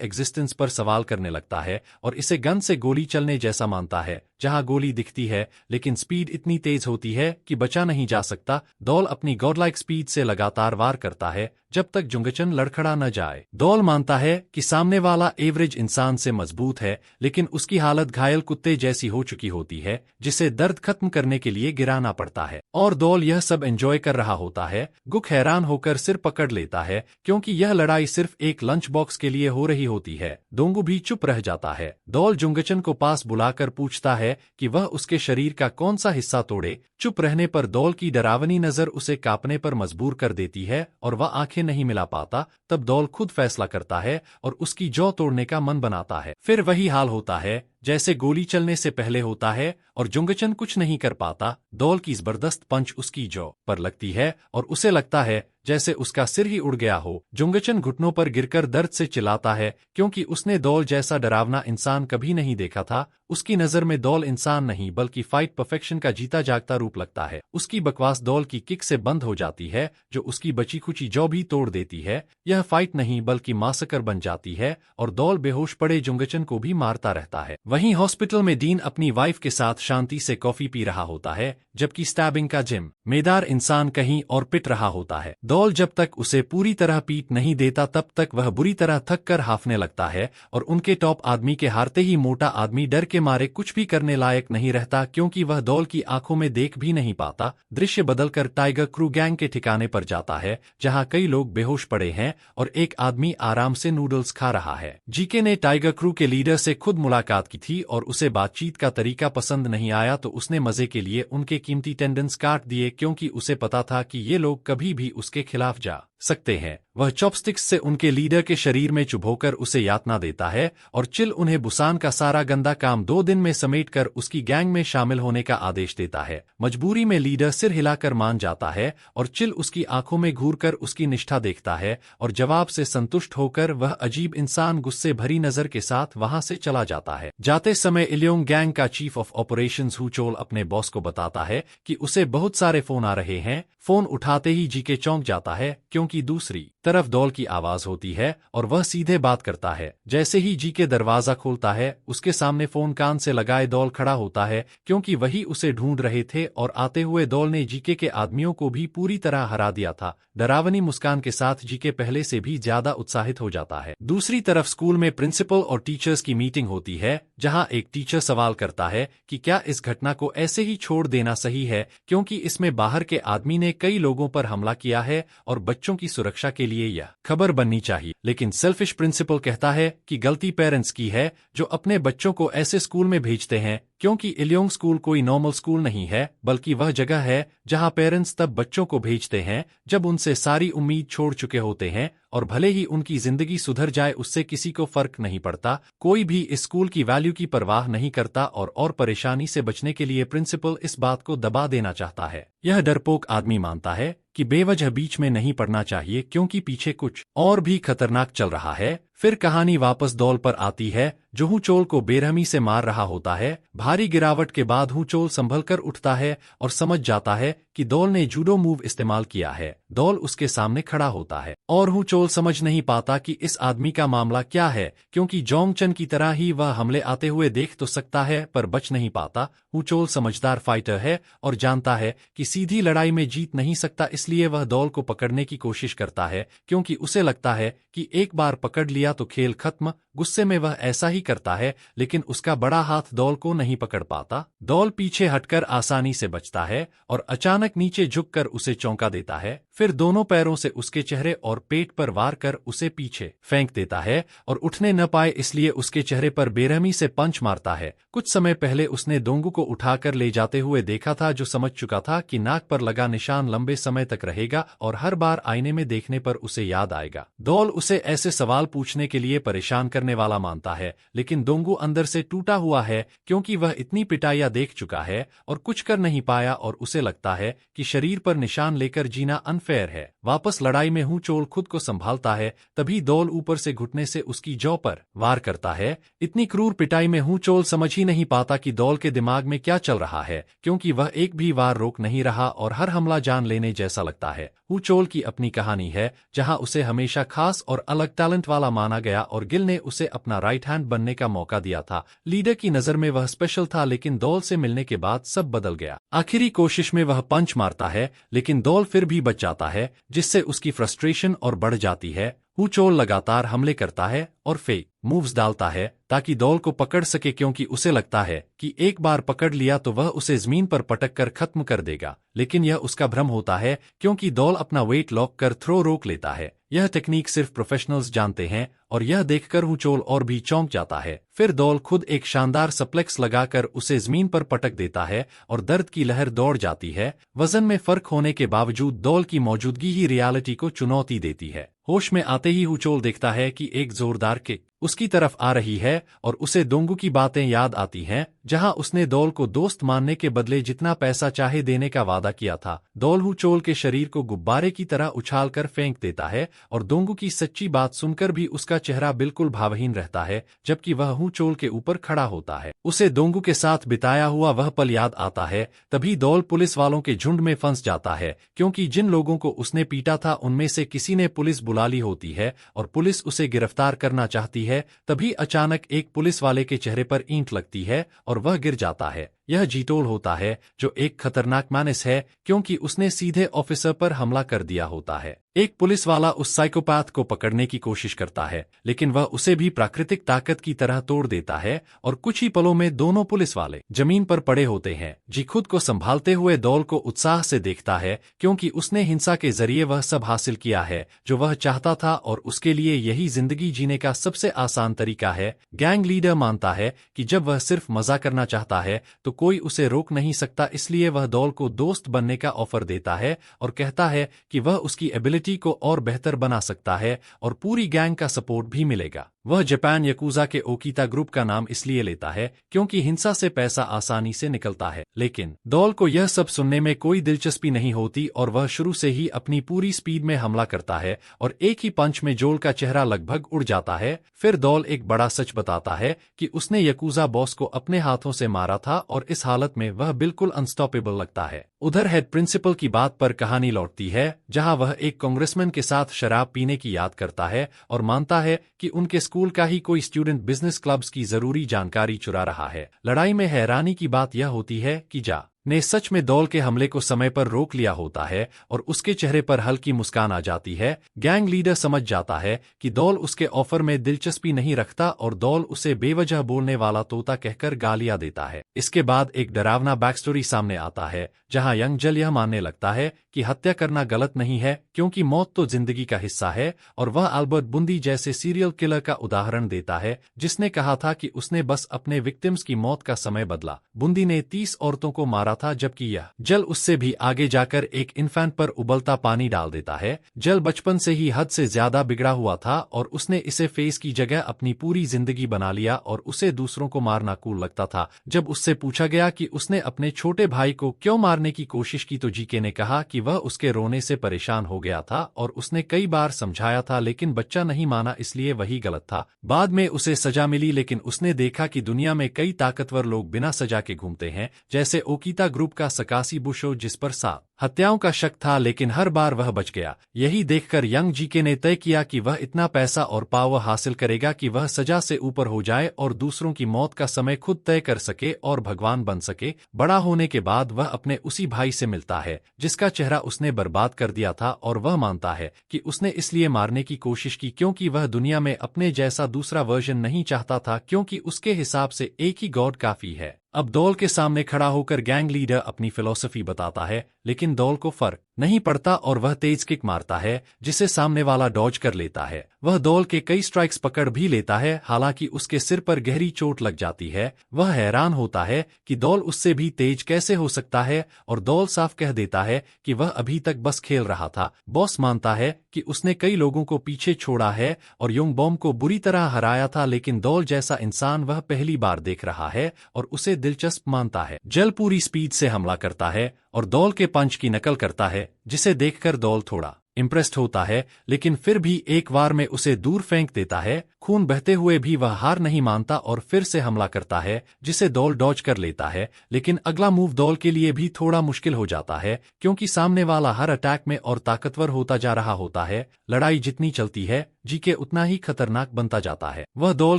एग्जिस्टेंस पर सवाल करने लगता है और इसे गन से गोली चलने जैसा मानता है, जहां गोली दिखती है लेकिन स्पीड इतनी तेज होती है कि बचा नहीं जा सकता। डॉल अपनी गॉडलाइक स्पीड से लगातार वार करता है जब तक जुंगचन लड़खड़ा न जाए। डॉल मानता है कि सामने वाला एवरेज इंसान से मजबूत है, लेकिन उसकी हालत घायल कुत्ते जैसी हो चुकी होती है, जिसे दर्द खत्म करने के लिए गिराना पड़ता है। और डॉल यह सब एंजॉय कर रहा होता है। गुक हैरान होकर सिर पकड़ लेता है, क्योंकि यह लड़ाई सिर्फ एक लंच बॉक्स के लिए हो रही होती है। डोंगू भी चुप रह जाता है। डॉल जुंगचन को पास बुलाकर पूछता है कि वह उसके शरीर का कौन सा हिस्सा तोड़े। चुप रहने पर डॉल की डरावनी नजर उसे कांपने पर मजबूर कर देती है और वह आंखें नहीं मिला पाता। तब डॉल खुद फैसला करता है और उसकी जॉ तोड़ने का मन बनाता है। फिर वही हाल होता है जैसे गोली चलने से पहले होता है और जुंगचन कुछ नहीं कर पाता। डॉल की जबरदस्त पंच उसकी जॉ पर लगती है और उसे लगता है जैसे उसका सिर ही उड़ गया हो। जुंगचन घुटनों पर गिरकर दर्द से चिल्लाता है, क्योंकि उसने डॉल जैसा डरावना इंसान कभी नहीं देखा था। उसकी नजर में डॉल इंसान नहीं बल्कि फाइट परफेक्शन का जीता जागता रूप लगता है। उसकी बकवास डॉल की किक से बंद हो जाती है, जो उसकी बची खुची जॉ भी तोड़ देती है। यह फाइट नहीं बल्कि मासकर बन जाती है और डॉल बेहोश पड़े जुंगचन को भी मारता रहता है। वहीं हॉस्पिटल में डीन अपनी वाइफ के साथ शांति से कॉफी पी रहा होता है, जबकि स्टैबिंग का जिम्मेदार इंसान कहीं और पिट रहा होता है। डॉल जब तक उसे पूरी तरह पीट नहीं देता तब तक वह बुरी तरह थक कर हाफने लगता है और उनके टॉप आदमी के हारते ही मोटा आदमी डर के मारे कुछ भी करने लायक नहीं रहता, क्योंकि वह डॉल की आंखों में देख भी नहीं पाता। दृश्य बदलकर टाइगर क्रू गैंग के ठिकाने पर जाता है, जहां कई लोग बेहोश पड़े हैं और एक आदमी आराम से नूडल्स खा रहा है। जीके ने टाइगर क्रू के लीडर से खुद मुलाकात की थी और उसे बातचीत का तरीका पसंद नहीं आया, तो उसने मजे के लिए उनके कीमती टेंडेंस काट दिए, क्योंकि उसे पता था कि ये लोग कभी भी उसके खिलाफ जा सकते हैं। वह चॉपस्टिक्स से उनके लीडर के शरीर में चुभोकर उसे यातना देता है और चिल उन्हें बुसान का सारा गंदा काम 2 दिन में समेटकर उसकी गैंग में शामिल होने का आदेश देता है। मजबूरी में लीडर सिर हिलाकर मान जाता है और चिल उसकी आंखों में घूरकर उसकी निष्ठा देखता है और जवाब से संतुष्ट होकर वह अजीब इंसान गुस्से भरी नजर के साथ वहां से चला जाता है। जाते समय इलियोंग गैंग का चीफ ऑफ ऑपरेशंस हुचोल अपने बॉस को बताता है कि उसे बहुत सारे फोन आ रहे हैं। फोन उठाते ही जीके चौंक जाता है, क्योंकि क्योंकि दूसरी तरफ डॉल की आवाज होती है और वह सीधे बात करता है। जैसे ही जीके दरवाजा खोलता है, उसके सामने फोन कान से लगाए डॉल खड़ा होता है, क्योंकि वही उसे ढूंढ रहे थे और आते हुए डॉल ने जीके के आदमियों को भी पूरी तरह हरा दिया था। डरावनी मुस्कान के साथ जीके पहले से भी ज्यादा उत्साहित हो जाता है। दूसरी तरफ स्कूल में प्रिंसिपल और टीचर्स की मीटिंग होती है, जहां एक टीचर सवाल करता है कि क्या इस घटना को ऐसे ही छोड़ देना सही है, क्योंकि इसमें बाहर के आदमी ने कई लोगों पर हमला किया है और बच्चों की सुरक्षा के लिए यह खबर बननी चाहिए। लेकिन सेल्फिश प्रिंसिपल कहता है कि गलती पेरेंट्स की है जो अपने बच्चों को ऐसे स्कूल में भेजते हैं, क्योंकि इलियोंग स्कूल कोई नॉर्मल स्कूल नहीं है, बल्कि वह जगह है जहां पेरेंट्स तब बच्चों को भेजते हैं जब उनसे सारी उम्मीद छोड़ चुके होते हैं, और भले ही उनकी जिंदगी सुधर जाए उससे किसी को फर्क नहीं पड़ता। कोई भी इस स्कूल की वैल्यू की परवाह नहीं करता और परेशानी से बचने के लिए प्रिंसिपल इस बात को दबा देना चाहता है। यह डरपोक आदमी मानता है कि बेवजह बीच में नहीं पड़ना चाहिए, क्योंकि पीछे कुछ और भी खतरनाक चल रहा है। फिर कहानी वापस डॉल पर आती है, जो हुचोल को बेरहमी से मार रहा होता है। भारी गिरावट के बाद हुचोल संभल कर उठता है और समझ जाता है कि डॉल ने जूडो मूव इस्तेमाल किया है। डॉल उसके सामने खड़ा होता है और हुचोल समझ नहीं पाता कि इस आदमी का मामला क्या है, क्योंकि जोंगचन की तरह ही वह हमले आते हुए देख तो सकता है पर बच नहीं पाता। हुचोल समझदार फाइटर है और जानता है कि सीधी लड़ाई में जीत नहीं सकता, इसलिए वह डॉल को पकड़ने की कोशिश करता है, क्योंकि उसे लगता है कि एक बार पकड़ लिया तो खेल खत्म। गुस्से में वह ऐसा ही करता है, लेकिन उसका बड़ा हाथ डॉल को नहीं पकड़ पाता। डॉल पीछे हटकर आसानी से बचता है और अचानक नीचे झुककर उसे चौंका देता है। फिर दोनों पैरों से उसके चेहरे और पेट पर वार कर उसे पीछे फेंक देता है और उठने न पाए इसलिए उसके चेहरे पर बेरहमी से पंच मारता है। कुछ समय पहले उसने दोंगू को उठाकर ले जाते हुए देखा था, जो समझ चुका था कि नाक पर लगा निशान लंबे समय तक रहेगा और हर बार आईने में देखने पर उसे याद आएगा। डॉल उसे ऐसे सवाल पूछने के लिए परेशान करने वाला मानता है, लेकिन दोंगू अंदर से टूटा हुआ है, क्योंकि वह इतनी पिटाइयां देख चुका है और कुछ कर नहीं पाया, और उसे लगता है कि शरीर पर निशान लेकर जीना अनफेयर है। वापस लड़ाई में हुचोल खुद को संभालता है, तभी डॉल ऊपर से घुटने से उसकी जौ पर वार करता है। इतनी क्रूर पिटाई में हुचोल समझ ही नहीं पाता कि डॉल के दिमाग में क्या चल रहा है, क्योंकि वह एक भी वार रोक नहीं रहा और हर हमला जान लेने जैसा लगता है। हुचोल की अपनी कहानी है, जहां उसे हमेशा खास और अलग टैलेंट वाला माना गया और गिल ने उसे अपना राइट हैंड बनने का मौका दिया था। लीडर की नजर में वह स्पेशल था, लेकिन डॉल से मिलने के बाद सब बदल गया। आखिरी कोशिश में वह पंच मारता है, लेकिन डॉल फिर भी बच जाता है, जिससे उसकी फ्रस्ट्रेशन और बढ़ जाती है। हुचोल लगातार हमले करता है और फेक मूव्स डालता है ताकि डॉल को पकड़ सके, क्योंकि उसे लगता है कि एक बार पकड़ लिया तो वह उसे जमीन पर पटक कर खत्म कर देगा। लेकिन यह उसका भ्रम होता है, क्योंकि डॉल अपना वेट लॉक कर थ्रो रोक लेता है। यह टेक्निक सिर्फ प्रोफेशनल्स जानते हैं और यह देखकर हुचोल और भी चौंक जाता है। फिर डॉल खुद एक शानदार सप्लेक्स लगाकर उसे जमीन पर पटक देता है और दर्द की लहर दौड़ जाती है। वजन में फर्क होने के बावजूद डॉल की मौजूदगी ही रियलिटी को चुनौती देती है। होश में आते ही हुचोल देखता है कि एक जोरदार किक उसकी तरफ आ रही है और उसे दोंगू की बातें याद आती हैं, जहां उसने डॉल को दोस्त मानने के बदले जितना पैसा चाहे देने का वादा किया था। डॉल हुचोल के शरीर को गुब्बारे की तरह उछालकर फेंक देता है और दोंगू की सच्ची बात सुनकर भी उसका चेहरा बिल्कुल भावहीन रहता है, जबकि वह हुचोल के ऊपर खड़ा होता है। उसे दोंगू के साथ बिताया हुआ वह पल याद आता है। तभी डॉल पुलिस वालों के झुंड में फंस जाता है, क्योंकि जिन लोगों को उसने पीटा था उनमें से किसी ने पुलिस बुला ली होती है और पुलिस उसे गिरफ्तार करना चाहती है। तभी अचानक एक पुलिस वाले के चेहरे पर ईंट लगती है और वह गिर जाता है। यह जीटोल होता है, जो एक खतरनाक मानस है, क्योंकि उसने सीधे ऑफिसर पर हमला कर दिया होता है। एक पुलिस वाला उस साइकोपैथ को पकड़ने की कोशिश करता है, लेकिन वह उसे भी प्राकृतिक ताकत की तरह तोड़ देता है और कुछ ही पलों में दोनों पुलिस वाले जमीन पर पड़े होते हैं। जी खुद को संभालते हुए डॉल को उत्साह से देखता है, क्योंकि उसने हिंसा के जरिए वह सब हासिल किया है जो वह चाहता था और उसके लिए यही जिंदगी जीने का सबसे आसान तरीका है। गैंग लीडर मानता है कि जब वह सिर्फ मजा करना चाहता है तो कोई उसे रोक नहीं सकता, इसलिए वह डॉल को दोस्त बनने का ऑफर देता है और कहता है कि वह उसकी एबिलिटी को और बेहतर बना सकता है और पूरी गैंग का सपोर्ट भी मिलेगा। वह जापान यकूजा के ओकीता ग्रुप का नाम इसलिए लेता है क्योंकि हिंसा से पैसा आसानी से निकलता है। लेकिन डॉल को यह सब सुनने में कोई दिलचस्पी नहीं होती और वह शुरू से ही अपनी पूरी स्पीड में हमला करता है और एक ही पंच में जोल का चेहरा लगभग उड़ जाता है। फिर डॉल एक बड़ा सच बताता है कि उसने यकूजा बॉस को अपने हाथों से मारा था और और इस हालत में वह बिल्कुल अनस्टॉपेबल लगता है। उधर हेड प्रिंसिपल की बात पर कहानी लौटती है, जहां वह एक कांग्रेसमैन के साथ शराब पीने की याद करता है और मानता है कि उनके स्कूल का ही कोई स्टूडेंट बिजनेस क्लब्स की जरूरी जानकारी चुरा रहा है। लड़ाई में हैरानी की बात यह होती है कि जा ने सच में दौल के हमले को समय पर रोक लिया होता है और उसके चेहरे पर हल्की मुस्कान आ जाती है। गैंग लीडर समझ जाता है कि दौल उसके ऑफर में दिलचस्पी नहीं रखता और दौल उसे बेवजह बोलने वाला तोता कहकर गालियां देता है। इसके बाद एक डरावना बैकस्टोरी सामने आता है, जहां यंग जल यह मानने लगता है कि हत्या करना गलत नहीं है क्योंकि मौत तो जिंदगी का हिस्सा है, और वह अल्बर्ट बुंदी जैसे सीरियल किलर का उदाहरण देता है जिसने कहा था कि उसने बस अपने विक्टिम्स की मौत का समय बदला। बुंदी ने 30 औरतों को मारा था, जबकि यह जल उससे भी आगे जाकर एक इन्फेंट पर उबलता पानी डाल देता है। जल बचपन से ही हद से ज्यादा बिगड़ा हुआ था और उसने इसे फेस की जगह अपनी पूरी जिंदगी बना लिया और उसे दूसरों को मारना कूल लगता था। जब उससे पूछा गया कि उसने अपने छोटे भाई को क्यों मारने की कोशिश की तो जीके ने कहा कि वह उसके रोने से परेशान हो गया था और उसने कई बार समझाया था लेकिन बच्चा नहीं माना, इसलिए वही गलत था। बाद में उसे सजा मिली, लेकिन उसने देखा कि दुनिया में कई ताकतवर लोग बिना सजा के घूमते हैं, जैसे ओकीता ग्रुप का सकासी बुशो जिस पर 7 हत्याओं का शक था लेकिन हर बार वह बच गया। यही देखकर यंग जीके ने तय किया कि वह इतना पैसा और पावर हासिल करेगा कि वह सजा से ऊपर हो जाए और दूसरों की मौत का समय खुद तय कर सके और भगवान बन सके। बड़ा होने के बाद वह अपने उसी भाई से मिलता है जिसका चेहरा उसने बर्बाद कर दिया था और वह मानता है कि उसने इसलिए मारने की कोशिश की क्योंकि वह दुनिया में अपने जैसा दूसरा वर्जन नहीं चाहता था, क्योंकि उसके हिसाब से एक ही गॉड काफी है। अब दौल के सामने खड़ा होकर गैंग लीडर अपनी फिलॉसफी बताता है, लेकिन दौल को फर्क नहीं पड़ता और वह तेज किक मारता है जिसे सामने वाला डॉज कर लेता है। वह दौल के कई स्ट्राइक्स पकड़ भी लेता है, हालांकि उसके सिर पर गहरी चोट लग जाती है। वह हैरान होता है कि दौल उससे भी तेज कैसे हो सकता है और दौल साफ कह देता है कि वह अभी तक बस खेल रहा था। बॉस मानता है कि उसने कई लोगों को पीछे छोड़ा है और युंग बॉम्ब को बुरी तरह हराया था, लेकिन दौल जैसा इंसान वह पहली बार देख रहा है और उसे दिलचस्प मानता है। जल पूरी स्पीड से हमला करता है और दौल के पंच की नकल करता है, जिसे देखकर दौल थोड़ा इम्प्रेस्ड होता है, लेकिन फिर भी एक बार में उसे दूर फेंक देता है। खून बहते हुए भी वह हार नहीं मानता और फिर से हमला करता है, जिसे दौल डॉज कर लेता है। लेकिन अगला मूव दौल के लिए भी थोड़ा मुश्किल हो जाता है क्योंकि सामने वाला हर अटैक में और ताकतवर होता जा रहा होता है। लड़ाई जितनी चलती है जीके उतना ही खतरनाक बनता जाता है। वह दौल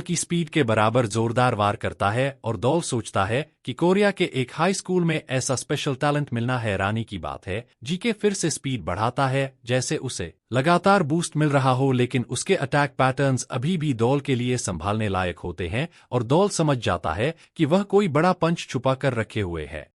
की स्पीड के बराबर जोरदार वार करता है और दौल सोचता है कि कोरिया के एक हाई स्कूल में ऐसा स्पेशल टैलेंट मिलना हैरानी की बात है। जीके फिर से स्पीड बढ़ाता है जैसे उसे लगातार बूस्ट मिल रहा हो, लेकिन उसके अटैक पैटर्न्स अभी भी दौल के लिए संभालने लायक होते हैं और दौल समझ जाता है कि वह कोई बड़ा पंच छुपा कर रखे हुए है।